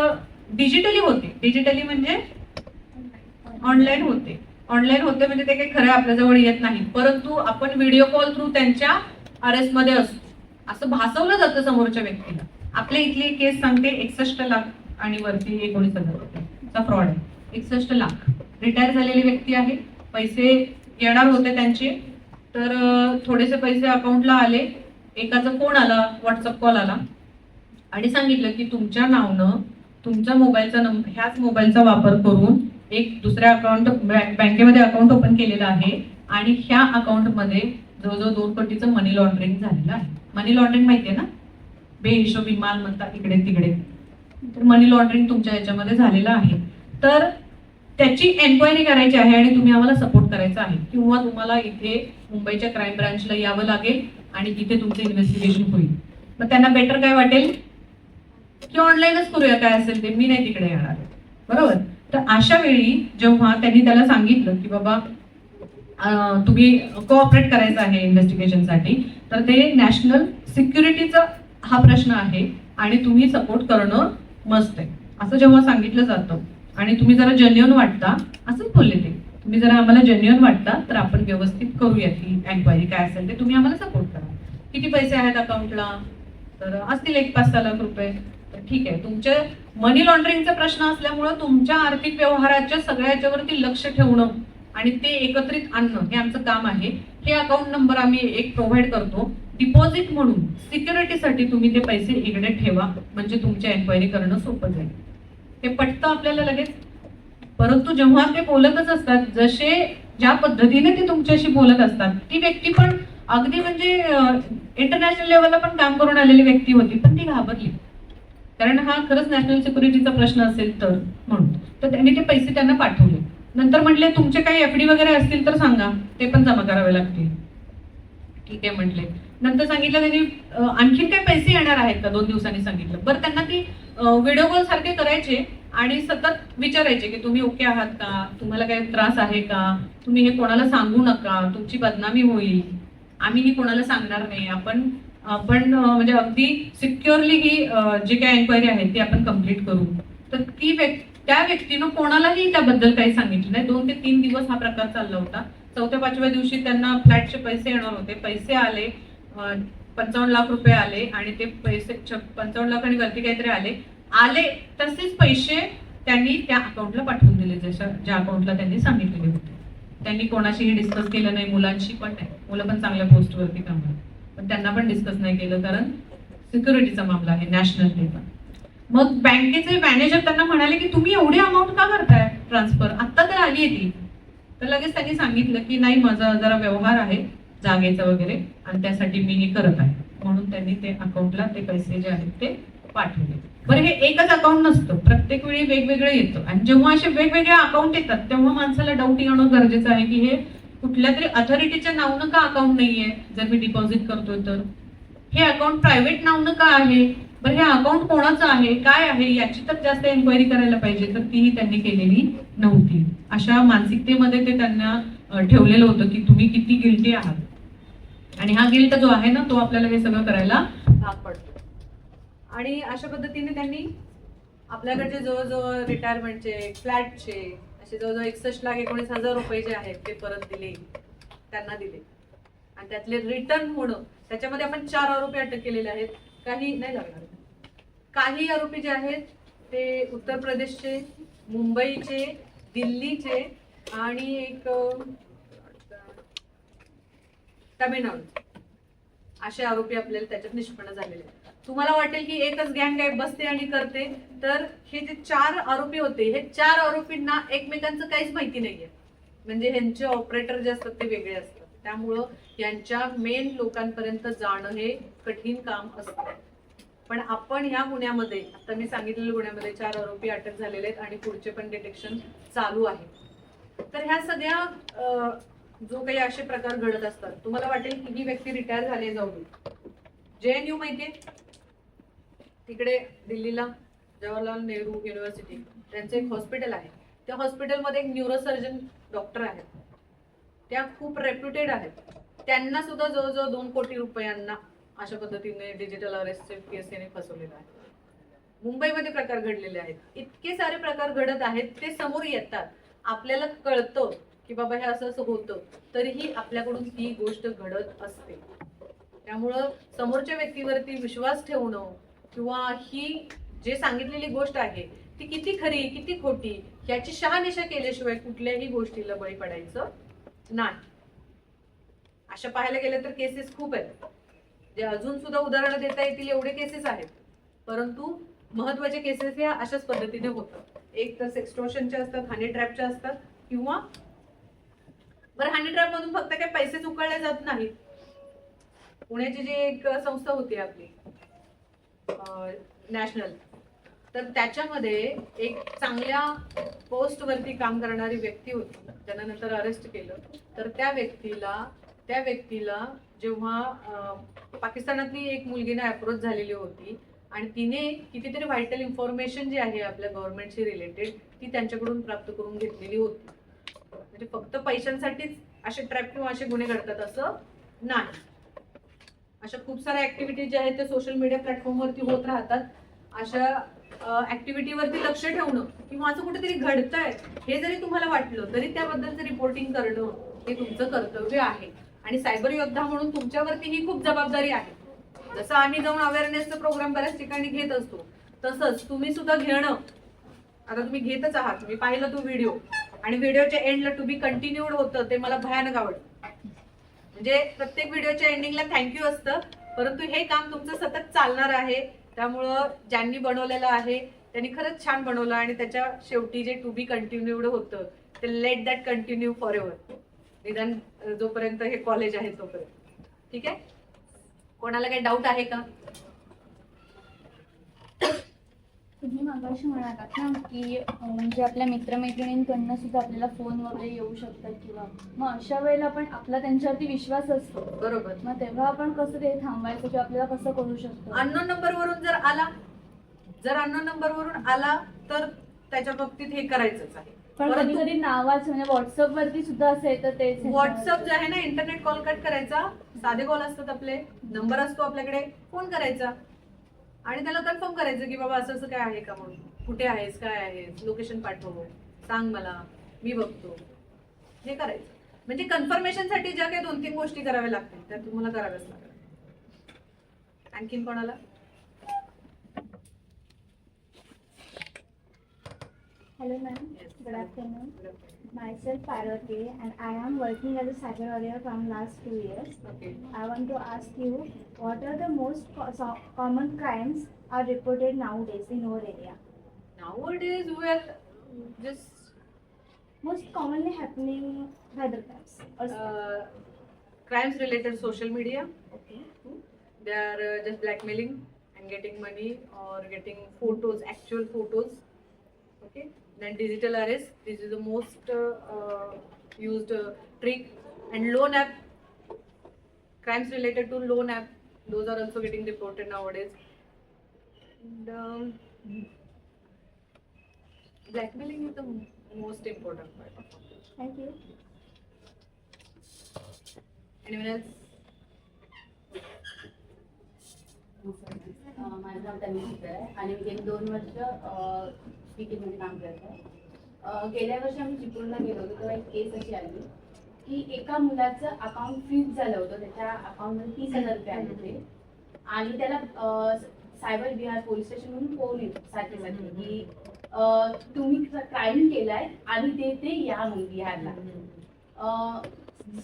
डिजिटली होते, डिजिटली म्हणजे ऑनलाईन होते, ऑनलाईन होते म्हणजे ते काही खरं आपल्याजवळ येत नाही, परंतु आपण व्हिडिओ कॉल थ्रू त्यांच्या अरेस्ट मध्ये असतो असं भासवलं जातं समोरच्या व्यक्तीला. आपल्या इथली केस सांगते 61 लाख आणि वरती 19,000 फ्रॉड आहे. 61 लाख. रिटायर झालेली व्यक्ती आहे, पैसे येणार होते त्यांचे, तर थोडेसे पैसे अकाउंटला आले, एकाचा फोन आला, व्हॉट्सअप कॉल आला आणि सांगितलं की तुमच्या नावनं तुमच्या मोबाईलचा नंबर, ह्याच मोबाईलचा वापर करून एक दुसऱ्या अकाउंट बँकेमध्ये अकाउंट ओपन केलेलं आहे आणि ह्या अकाउंटमध्ये जवळजवळ 2 कोटीचं मनी लॉन्ड्रिंग झालेलं आहे. मनी लॉन्ड्रिंग माहितीये ना, बेहिशोबी माल म्हणतात इकडे तिकडे, तर मनी लॉन्ड्रिंग तुमच्या याच्यामध्ये झालेलं आहे. तर त्याची एन्क्वायरी करायची आहे आणि तुम्ही आम्हाला सपोर्ट करायचा आहे, किंवा तुम्हाला इथे मुंबईच्या क्राईम ब्रांचला यावं लागेल आणि इथे तुमचं इन्व्हेस्टिगेशन होईल. मग त्यांना बेटर काय वाटेल की ऑनलाईनच करूया, काय असेल ते, मी नाही तिकडे येणार, बरोबर. तर अशा वेळी जेव्हा त्यांनी त्याला सांगितलं की बाबा तुम्ही कोऑपरेट करायचं आहे इन्व्हेस्टिगेशनसाठी, तर ते नॅशनल सिक्युरिटीचा हा प्रश्न आहे आणि तुम्ही सपोर्ट करणं मस्त आहे असं जेव्हा सांगितलं जातं आणि तुम्ही जरा जेन्युइन वाटता, असंच बोलले ते, तुम्ही जरा आम्हाला जेन्युइन वाटता तर आपण व्यवस्थित करूया ती एन्क्वायरी, काय असेल ते तुम्ही आम्हाला सपोर्ट करा. किती पैसे आहेत अकाउंटला? तर असतील 1-5 लाख रुपये. तर ठीक आहे, तुमच्या मनी लॉन्ड्रिंगचा प्रश्न असल्यामुळं तुमच्या आर्थिक व्यवहाराच्या सगळ्याच्यावरती लक्ष ठेवणं आणि ते एकत्रित आणणं हे आमचं काम आहे. हे अकाउंट नंबर आम्ही एक प्रोव्हाइड करतो डिपॉझिट म्हणून, सिक्युरिटीसाठी तुम्ही ते पैसे इकडे ठेवा, म्हणजे तुमच्या एन्क्वायरी करणं सोपं जाईल. ते पटतं आपल्याला लगेच. परंतु जेव्हा ते बोलतच असतात, ज्या पद्धतीने ते तुमच्याशी बोलत असतात, ती व्यक्ती पण अगदी म्हणजे इंटरनॅशनल लेवलला पण काम करून आलेली व्यक्ती होती, पण ती घाबरली, कारण हा खरंच नॅशनल सिक्युरिटीचा प्रश्न असेल तर म्हणून. तर त्यांनी ते पैसे त्यांना पाठवले. नंतर म्हटले तुमचे काही एफडी वगैरे असतील तर सांगा, ते पण जमा करावे लागतील. ठीक आहे म्हटले. नंतर सांगितलं त्यांनी आणखीन काही पैसे येणार आहेत का, 2 दिवसांनी सांगितलं. बरं, त्यांना ती व्हिडिओ कॉल सारखे करायचे आणि सतत विचारायचे की तुम्ही ओके आहात का, तुम्हाला काही त्रास आहे का, तुम्ही हे कोणाला सांगू नका, तुमची बदनामी होईल, आम्ही ही कोणाला सांगणार नाही, आपण आपण म्हणजे अगदी सिक्युअरली ही जी काही एन्क्वायरी आहे ती आपण कम्प्लीट करू. तर त्या व्यक्तीनं कोणालाही त्याबद्दल काही सांगितलं नाही. 2 ते 3 दिवस हा प्रकार चालला होता. 4थ्या-5व्या दिवशी त्यांना फ्लॅटचे पैसे येणार होते. पैसे आले, 55 लाख रुपये आले आणि ते पैसे 55 लाख आणि वरती काहीतरी आले तसेच पैसे त्यांनी त्या अकाउंटला पाठवून दिले, ज्या अकाउंटला त्यांनी सांगितलेले होते. त्यांनी कोणाशीही डिस्कस केलं नाही, मुलांशी पण नाही. मुलं पण चांगल्या पोस्टवरती काम करतात, पण त्यांना पण डिस्कस नाही केलं, कारण सिक्युरिटीचा मामला आहे, नॅशनल लेवल. मग बँकेचे मॅनेजर त्यांना म्हणाले की तुम्ही एवढी अमाऊंट का करताय ट्रान्सफर, आत्ता तर आली आहे ती. तर लगेच त्यांनी सांगितलं की नाही, माझा जरा व्यवहार आहे जागेचा वगैरे आणि त्यासाठी मी हे करत आहे, म्हणून त्यांनी ते अकाउंटला ते पैसे जे आहेत ते पाठवले. बरं, हे एकच अकाउंट नसतं, प्रत्येक वेळी वेगवेगळं येतं. आणि जेव्हा असे वेगवेगळे अकाउंट येतात तेव्हा माणसाला डाऊट येणं गरजेचं आहे की हे कुठल्या तरी अथॉरिटीच्या नावानं का अकाउंट नाहीये. जर मी डिपॉझिट करतोय तर हे अकाउंट प्रायव्हेट नावानं का आहे, बरं हे अकाउंट कोणाचं आहे, काय आहे, याची तर जास्त एन्क्वायरी करायला पाहिजे. तर तीही त्यांनी केलेली नव्हती. अशा मानसिकतेमध्ये ते त्यांना ठेवलेलं होतं की तुम्ही किती गिल्टी आहात, आणि हा गिल्ट जो आहे ना तो आपल्याला हे सगळं करायला भाग पडतो. आणि अशा पद्धतीने त्यांनी आपल्याकडचे जवळजवळ रिटायरमेंटचे, फ्लॅटचे असे जवळजवळ 61,19,000 रुपये जे आहेत ते परत दिले, त्यांना दिले. आणि त्यातले रिटर्न होणं, त्याच्यामध्ये आपण 4 आरोपी अटक केलेले आहेत. काही नाही लागणार, काही आरोपी जे आहेत ते उत्तर प्रदेशचे, मुंबईचे, दिल्लीचे आणि एक तामिळनाडू, असे आरोपी आपल्याला त्याच्यात निष्पन्न झालेले आहेत. तुम्हाला वाटेल की एकच गँग काय बसते आणि करते, तर हे जे 4 आरोपी होते, हे 4 आरोपींना एकमेकांचं काहीच माहिती नाहीये. म्हणजे ह्यांचे ऑपरेटर जे असतात ते वेगळे असतात, त्यामुळं यांच्या मेन लोकांपर्यंत जाणं हे कठीण काम असतं. पण आपण ह्या गुन्ह्यामध्ये, आता मी सांगितलेल्या गुन्ह्यामध्ये 4 आरोपी अटक झालेले आहेत आणि पुढचे पण डिटेक्शन चालू आहे. तर ह्या सगळ्या जो काही असे प्रकार घडत असतात, तुम्हाला वाटेल की ही व्यक्ती रिटायर झाली जाऊन. JNU माहितीये, तिकडे दिल्लीला जवाहरलाल नेहरू युनिव्हर्सिटी, त्यांचं एक हॉस्पिटल आहे. त्या हॉस्पिटलमध्ये एक न्यूरोसर्जन डॉक्टर आहेत, त्या खूप रेप्युटेड आहेत. त्यांना सुद्धा जवळजवळ 2 कोटी रुपयांना अशा पद्धतीने डिजिटल अरेस्टचे केसने फसवलेलं आहे. मुंबईमध्ये प्रकार घडलेले आहेत. इतके सारे प्रकार घडत आहेत, ते समोर येतात, आपल्याला कळतं की बाबा हे असं असं होतं, तरीही आपल्याकडून ही गोष्ट घडत असते. त्यामुळं समोरच्या व्यक्तीवरती विश्वास ठेवणं किंवा ही जे सांगितलेली गोष्ट आहे ती किती खरी किती खोटी याची शहानिशा केल्याशिवाय कुठल्याही गोष्टीला बळी पडायचं नाही. अशा पाहायला गेलं तर केसेस खूप आहेत, जे अजून सुद्धा उदाहरणं देता येतील एवढे केसेस आहेत. परंतु महत्वाचे केसेस ह्या अशाच पद्धतीने होतात. एक तर एक्स्टॉर्शनचे असतात, हनी ट्रॅपचे असतात, किंवा बरं हनी ट्रॅप मधून फक्त काही पैसे उकळले जात नाहीत. पुण्याची जी एक संस्था होती आपली नॅशनल, तर त्याच्यामध्ये एक चांगल्या पोस्टवरती काम करणारी व्यक्ती होती, त्यांना नंतर अरेस्ट केलं. तर त्या व्यक्तीला जेव्हा पाकिस्तानातली एक मुलगीने अप्रोच झालेली होती आणि तिने कितीतरी व्हायटल इन्फॉर्मेशन जी आहे आपल्या गव्हर्नमेंटशी रिलेटेड ती त्यांच्याकडून प्राप्त करून घेतलेली होती. म्हणजे फक्त पैशांसाठीच असे ट्रॅप किंवा असे गुन्हे घडतात असं नाही. अशा खूप साऱ्या ऍक्टिव्हिटी ज्या आहेत ते सोशल मीडिया प्लॅटफॉर्मवरती होत राहतात. अशा ऍक्टिव्हिटीवरती लक्ष ठेवणं किंवा असं कुठेतरी घडतंय हे जरी तुम्हाला वाटलं तरी त्याबद्दलचं रिपोर्टिंग करणं हे तुमचं कर्तव्य आहे. आणि सायबर योद्धा म्हणून तुमच्यावरती ही खूप जबाबदारी आहे. जसं आम्ही जाऊन अवेअरनेसचा प्रोग्राम बऱ्याच ठिकाणी घेत असतो, तसंच तुम्ही सुद्धा घेणं, आता तुम्ही घेतच आहात. मी पाहिलं तो व्हिडिओ आणि व्हिडिओच्या एंडला टू बी कंटिन्यूड होतं, ते मला भयानक आवडतं. म्हणजे प्रत्येक व्हिडिओच्या एंडिंगला थँक्यू असतं, परंतु हे काम तुमचं सतत चालणार आहे. त्यामुळं ज्यांनी बनवलेलं आहे त्यांनी खरंच छान बनवलं आणि त्याच्या शेवटी जे टू बी कंटिन्यूड होतं ते let that continue for ever, निदान जोपर्यंत हे कॉलेज आहे तोपर्यंत. ठीक आहे, कोणाला काही डाऊट आहे का? तुम्ही मागाशी म्हणालात ना की म्हणजे आपल्या मित्रमैत्रिणींकडनं सुद्धा आपल्याला फोन वगैरे येऊ शकतात किंवा मग अशा वेळेला पण आपला त्यांच्यावरती विश्वास असतो, बरोबर. मग तेव्हा आपण कसं ते थांबवायचं किंवा आपल्याला कसं करू शकतो? अननोन नंबरवरून जर अननोन नंबरवरून आला तर त्याच्या बाबतीत हे करायचंच आहे. पण कधी कधी नावाच म्हणजे व्हॉट्सअप वरती सुद्धा असं येतं ते. व्हॉट्सअप जे आहे ना, इंटरनेट कॉल कट करायचा, साधे कॉल असतात आपले, नंबर असतो आपल्याकडे, फोन करायचा आणि त्याला कन्फर्म करायचं की बाबा असं असं काय आहे का, म्हणून कुठे आहेस, काय आहेस, लोकेशन पाठव, सांग मला, मी बघतो, हे करायचं. म्हणजे कन्फर्मेशन साठी ज्या काही 2-3 गोष्टी कराव्या लागतील त्या तुम्हाला कराव्याच लागतात. आणखीन कोणाला? Hello ma'am, good afternoon. Myself Parvati and I am working as a cyber warrior from last 2 years. Okay. I want to ask you, what are the most common crimes are reported nowadays in our area? Nowadays we are just Most commonly happening cyber crimes. crimes related social media. Okay. They are just blackmailing and getting money or getting photos, actual photos. Okay. Then digital arrest. This is the most used trick. And loan app. Crimes related to loan app. Those are also getting reported nowadays. And blackmailing is the most important part of it. Thank you. Anyone else? माझं नाव तन्वी आहे आणि मी गेली 2 वर्ष स्पीकिंगमध्ये काम करत आहे. गेल्या वर्षी आम्ही चिपळूणला गेलो होतो तेव्हा एक केस अशी आली की एका मुलाचं अकाउंट फ्रीज झालं होतं, त्याच्या अकाउंटमध्ये 30,000 रुपये आले होते आणि त्याला सायबर विहार पोलीस स्टेशनमधून फोन येतो सारखे की तुम्ही क्राईम केलाय आणि ते या म्हणून बिहारला.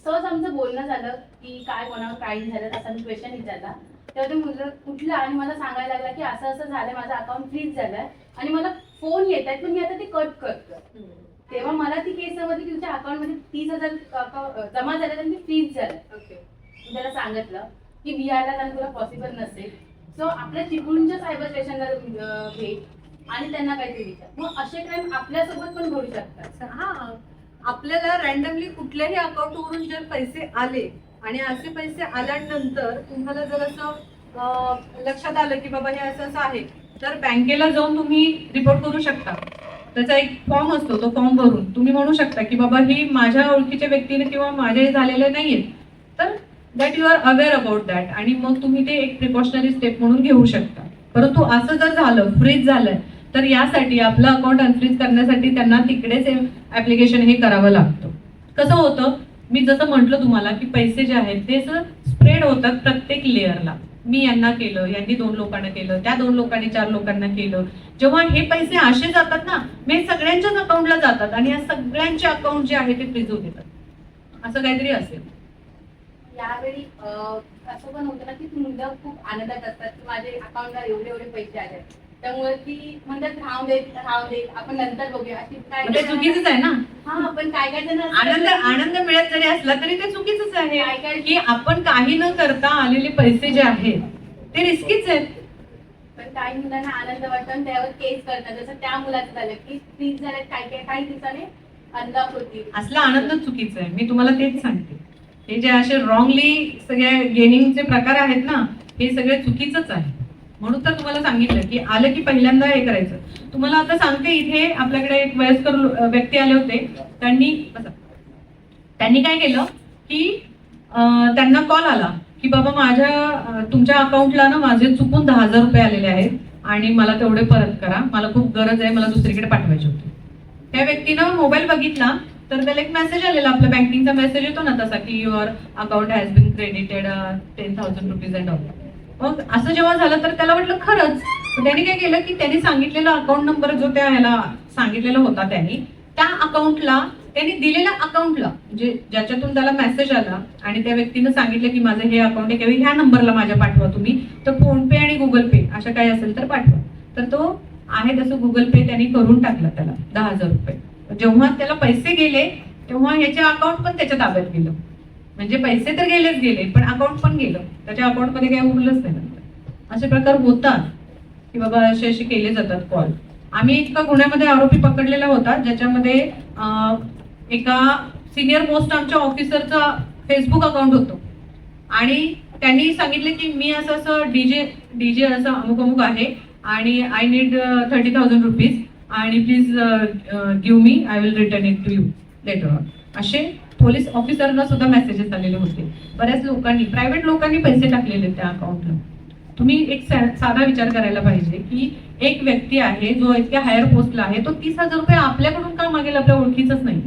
सहज आमचं बोलणं झालं की काय कोणावर क्राईम झालं असा मी क्वेश्चन विचारला, तेव्हा ते मुलं कुठलं आणि मला सांगायला लागला की असं असं झालं, माझं अकाउंट फ्रीज झालंय आणि मला फोन येत आहेत पण मी आता ते कट करतो. तेव्हा मला ती केस समजली की तुमच्या अकाउंटमध्ये 30,000 जमा झाले आणि ते फ्रीज झालं. मी त्याला सांगितलं की बिहारला जाणं तुला पॉसिबल नसेल, सो आपल्या चिपळूणच्या सायबर स्टेशनला भेट आणि त्यांना काहीतरी विचार. मग असे क्राईम आपल्यासोबत पण घडू शकतात. हा, आपल्याला रॅन्डमली कुठल्याही अकाउंटवरून जर पैसे आले आणि असे पैसे आल्यानंतर तुम्हाला जर असं लक्षात आलं की बाबा हे असं असं आहे, तर बँकेला जाऊन तुम्ही रिपोर्ट करू शकता. त्याचा एक फॉर्म असतो, तो फॉर्म भरून तुम्ही म्हणू शकता की बाबा ही माझ्या ओळखीच्या व्यक्तीने किंवा माझे झालेले नाहीये, तर that you are aware about that आणि मग तुम्ही ते एक प्रिकॉशनरी स्टेप म्हणून घेऊ शकता. परंतु असं जर झालं, फ्रीज झालंय, तर यासाठी आपलं अकाउंट अनफ्रीज करण्यासाठी त्यांना तिकडेच ऍप्लिकेशन हे करावं लागतं. कसं होतं, मी जसं म्हटलं तुम्हाला की पैसे जे आहेत ते स्प्रेड होतात प्रत्येक लेअरला. मी यांना केलं, यांनी 2 लोकांना केलं, त्या 2 लोकांनी 4 लोकांना केलं. जेव्हा हे पैसे असे जातात ना, हे सगळ्यांच्याच अकाउंटला जातात आणि या सगळ्यांचे अकाउंट जे आहे ते फ्रीज होत येतात. असं काहीतरी असेल. यावेळी असं पण होतं ना की मुलं खूप आनंदात असतात की माझे अकाउंटला एवढे एवढे पैसे आले, त्यामुळे ती म्हणतात राहू दे आपण नंतर बघूया. अशी ते चुकीचंच आहे ना. हा, पण काय जण आनंद मिळत जरी असला तरी ते चुकीचंच आहे की आपण काही न करता आलेले पैसे जे आहेत ते रिस्कीच आहेत. पण काही मुलांना आनंद वाटतो आणि त्यावर केस करतात, जसं त्या मुलाचं झालं की फ्रीज झालं, काही दिवसाने अनलॉक होती. असला आनंद चुकीचा आहे. मी तुम्हाला तेच सांगते, हे जे असे रॉंगली सगळे गेनिंगचे प्रकार आहेत ना, हे सगळे चुकीचंच आहे. म्हणून तर तुम्हाला सांगितलं की आलं की पहिल्यांदा हे करायचं. तुम्हाला आता सांगते, इथे आपल्याकडे एक वयस्कर व्यक्ती आले होते. त्यांनी काय केलं की त्यांना कॉल आला की बाबा तुमच्या अकाउंटला ना माझे चुकून 10,000 रुपये आलेले आहेत आणि मला तेवढे परत करा, मला खूप गरज आहे, मला दुसरीकडे पाठवायचे होते. त्या व्यक्तीनं मोबाईल बघितला तर त्याला एक मेसेज आलेला, आपला बँकिंगचा मेसेज येतो ना तसा की your account has been credited 10,000 rupees and all. मग असं जेव्हा झालं तर त्याला वाटलं खरंच. त्यांनी काय केलं की त्यांनी सांगितलेला अकाउंट नंबर जो त्या ह्याला सांगितलेला होता, त्या अकाउंटला, त्यांनी दिलेल्या अकाउंटला, म्हणजे ज्याच्यातून त्याला मेसेज आला आणि त्या व्यक्तीनं सांगितलं की माझं हे अकाउंट आहे किंवा ह्या नंबरला माझ्या पाठवा तुम्ही, तर फोन पे आणि गुगल पे अशा काही असेल तर पाठवा. तर तो आहे तसं गुगल पे त्यांनी करून टाकला त्याला 10,000 रुपये. जेव्हा त्याला पैसे गेले तेव्हा ह्याचे अकाउंट पण त्याच्या ताब्यात गेलं. म्हणजे पैसे तर गेलेच गेले, पण अकाउंट पण गेलं, त्याच्या अकाउंटमध्ये काही उरलंच नाही नंतर. असे प्रकार होतात की बाबा असे असे केले जातात कॉल. आम्ही एका गुन्ह्यामध्ये आरोपी पकडलेला होता, ज्याच्यामध्ये एका सिनियर मोस्ट आमच्या ऑफिसरचा फेसबुक अकाउंट होतं आणि त्यांनी सांगितले की मी असं असं डीजे असं अमुक अमुक आहे आणि आय नीड 30,000 रुपीज आणि please give me, I will return it to you later on. असे पोलीस ऑफिसरना सुद्धा मेसेजेस आलेले होते. बऱ्याच लोकांनी, प्रायव्हेट लोकांनी पैसे टाकलेले त्या अकाउंटला. तुम्ही एक साधा विचार करायला पाहिजे की एक व्यक्ती आहे जो इतक्या हायर पोस्टला आहे, तो 30,000 रुपये आपल्याकडून का मागेल, आपल्या ओळखीचाच नाही,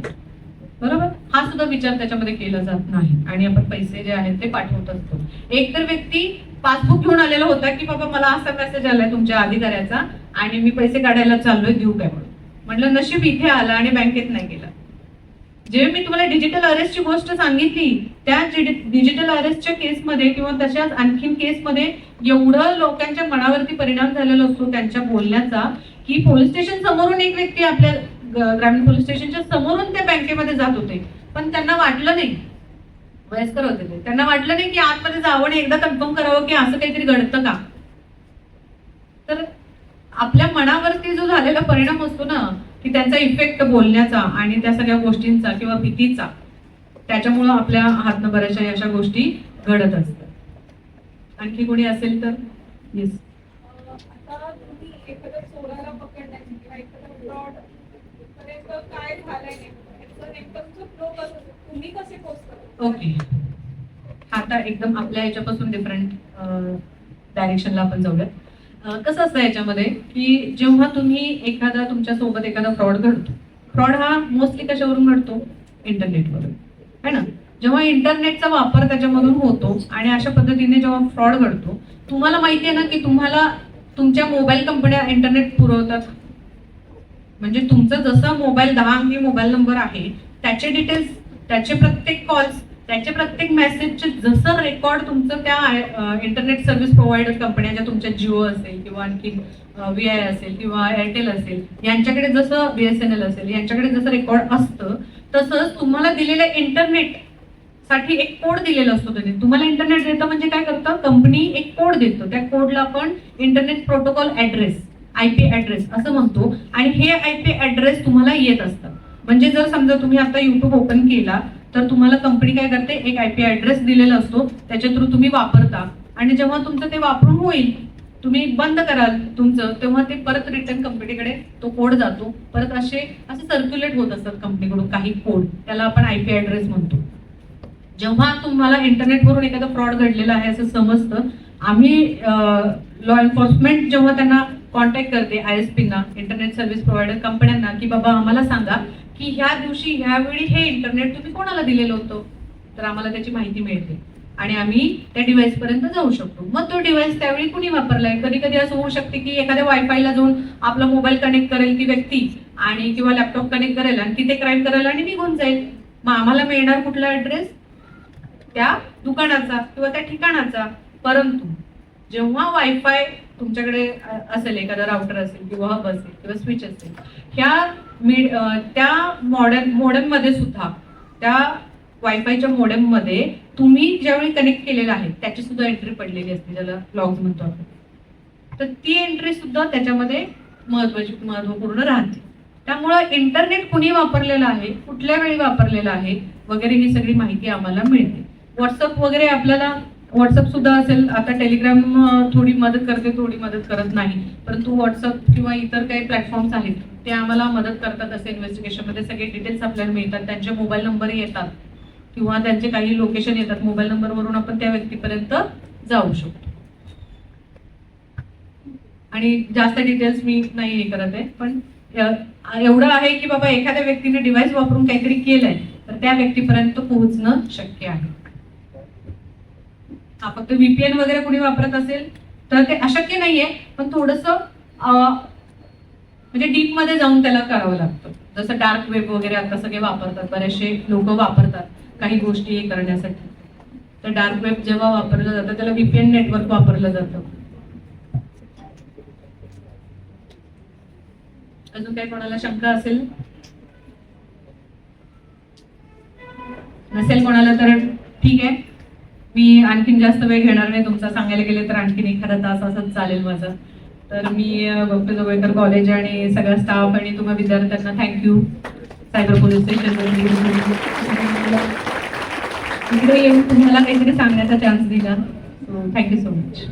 बरोबर? हा सुद्धा विचार त्याच्यामध्ये केला जात नाही आणि आपण पैसे जे आहेत ते पाठवत असतो. एक तर व्यक्ती पासबुक घेऊन आलेला होता की बाबा मला असा मेसेज आलाय तुमच्या अधिकाऱ्याचा आणि मी पैसे काढायला चाललोय, देऊ काय म्हणून. म्हटलं नशीब इथे आला आणि बँकेत नाही गेला. जे मी तुम्हाला डिजिटल अरेस्टची गोष्ट सांगितली, त्या डिजिटल अरेस्टच्या केसमध्ये किंवा तशाच आणखीन केसमध्ये एवढं लोकांच्या मनावरती परिणाम झालेला असतो त्यांच्या बोलण्याचा की पोलीस स्टेशन समोरून एक व्यक्ती आपल्या ग्रामीण पोलीस स्टेशनच्या समोरून त्या बँकेमध्ये जात होते, पण त्यांना वाटलं नाही, वयस्कर होते ते, त्यांना वाटलं नाही की आतमध्ये जावं आणि एकदा कन्फर्म करावं की असं काहीतरी घडतं का. तर आपल्या मनावरती जो झालेला परिणाम असतो ना की त्यांचा इफेक्ट बोलण्याचा आणि त्या सगळ्या गोष्टींचा किंवा भीतीचा, त्याच्यामुळं आपल्या हातनं बऱ्याचशा अशा गोष्टी घडत असतात. आणखी कोणी असेल तर येस. आता तुम्ही एखाद्या चोराला पकडण्याची किंवा एखादा फ्रॉड काय झालंय नेमकं फ्लो कसं तुम्ही कसे पोस्ट ओके, आता एकदम आपल्या याच्यापासून डिफरंट डायरेक्शनला आपण जाऊयात. कसं असतं याच्यामध्ये की जेव्हा तुम्ही एखादा तुमच्यासोबत एखादा फ्रॉड घडतो, फ्रॉड हा मोस्टली कशावरून घडतो, इंटरनेटवरून, है ना. जेव्हा इंटरनेटचा वापर त्याच्यामधून होतो आणि अशा पद्धतीने जेव्हा फ्रॉड घडतो, तुम्हाला माहिती आहे ना की तुम्हाला तुमच्या मोबाईल कंपन्या इंटरनेट पुरवतात. म्हणजे तुमचं जसं मोबाईल 10 अंकी मोबाईल नंबर आहे, त्याचे डिटेल्स, त्याचे प्रत्येक कॉल्स, त्याचे प्रत्येक मेसेजचे जसं रेकॉर्ड तुमचं त्या इंटरनेट सर्व्हिस प्रोव्हायडर कंपन्या ज्या तुमच्या जिओ असेल किंवा आणखी VI असेल किंवा एअरटेल असेल, यांच्याकडे जसं BSNL असेल, यांच्याकडे जसं रेकॉर्ड असतं, तसंच तुम्हाला दिलेल्या इंटरनेट साठी एक कोड दिलेला असतो. त्यांनी तुम्हाला इंटरनेट देतं म्हणजे काय करतं, कंपनी एक कोड देतो, त्या कोडला आपण internet protocol address, IP address असं म्हणतो आणि हे IP ऍड्रेस तुम्हाला येत असतं. म्हणजे जर समजा तुम्ही आता YouTube ओपन केला तर तुम्हाला कंपनी काय करते, एक IP ऍड्रेस दिलेला असतो, त्याच्या थ्रू तुम्ही वापरता आणि जेव्हा तुमचं ते वापरून होईल, तुम्ही बंद कराल तुमचं, तेव्हा ते परत रिटर्न कंपनीकडे तो कोड जातो. परत असे सर्क्युलेट होत असतात कंपनीकडून काही कोड, त्याला आपण IP ऍड्रेस म्हणतो. जेव्हा तुम्हाला इंटरनेटवरून एखादा फ्रॉड घडलेला आहे असं समजतं, आम्ही लॉ एन्फोर्समेंट जेव्हा त्यांना कॉन्टॅक्ट करते, ISP ना, इंटरनेट सर्व्हिस प्रोव्हायडर कंपन्यांना, की बाबा आम्हाला सांगा की ह्या दिवशी ह्यावेळी हे इंटरनेट तुम्ही कोणाला दिलेलं होतं, तर आम्हाला त्याची माहिती मिळते आणि आम्ही त्या डिव्हाइस पर्यंत जाऊ शकतो. मग तो डिव्हाइस त्यावेळी कुणी वापरलाय, कधी कधी असं होऊ शकते की एखाद्या वायफायला जाऊन आपला मोबाईल कनेक्ट करेल ती व्यक्ती आणि किंवा लॅपटॉप कनेक्ट करेल आणि तिथे क्राईम करायला आणि निघून जाईल. मग आम्हाला मिळणार कुठला ऍड्रेस, त्या दुकानाचा किंवा त्या ठिकाणाचा. परंतु जेव्हा वायफाय तुमच्याकडे असेल, एखादा राउटर असेल किंवा हब असेल किंवा स्विच असेल, त्या मॉडेम मध्ये सुद्धा, त्या वायफायच्या मॉडेम मध्ये तुम्ही ज्यावेळी कनेक्ट केलेलं आहे त्याची सुद्धा एंट्री पडलेली असते, ज्याला लॉग्स म्हणतो आपण. तर ती एंट्री सुद्धा त्याच्यामध्ये महत्वपूर्ण राहते. त्यामुळं इंटरनेट कुणी वापरलेलं आहे, कुठल्या वेळी वापरलेलं आहे वगैरे ही सगळी माहिती आम्हाला मिळते. व्हॉट्सअप वगैरे, आपल्याला व्हॉट्सअप सुद्धा असेल, आता टेलिग्राम थोडी मदत करते, थोडी मदत करत नाही, परंतु व्हॉट्सअप किंवा इतर काही प्लॅटफॉर्म्स आहेत ते आम्हाला मदत करतात. असे इन्व्हेस्टिगेशनमध्ये सगळे डिटेल्स आपल्याला मिळतात, त्यांचे मोबाईल नंबर येतात किंवा त्यांचे काही लोकेशन येतात, मोबाईल नंबरवरून आपण त्या व्यक्तीपर्यंत जाऊ शकतो. आणि जास्त डिटेल्स मी नाही हे करत आहे, पण एवढं आहे की बाबा एखाद्या व्यक्तीने डिव्हाइस वापरून काहीतरी केलंय तर त्या व्यक्तीपर्यंत पोहोचणं शक्य आहे. फक्त VPN वगैरे कोणी वापरत असेल तर ते अशक्य नाहीये, पण थोडंसं म्हणजे डीप मध्ये जाऊन त्याला करावं लागतं. जसं डार्क वेब वगैरे आता सगळे वापरतात, बरेचसे लोक वापरतात काही गोष्टी हे करण्यासाठी. तर डार्क वेब जेव्हा वापरलं जातं त्याला VPN नेटवर्क वापरलं जातं. अजून काही कोणाला शंका असेल, नसेल कोणाला तर ठीक आहे, मी आणखीन जास्त वेळ घेणार नाही तुमचा. सांगायला गेले तर आणखीन एखादा तास असंच चालेल माझं. तर मी डॉक्टर जोगळेकर कॉलेज आणि सगळा स्टाफ आणि तुम्हा विद्यार्थ्यांना थँक्यू. सायबर पोलीस स्टेशन इकडे येऊन तुम्हाला काहीतरी सांगण्याचा चान्स दिला. So thank you so much.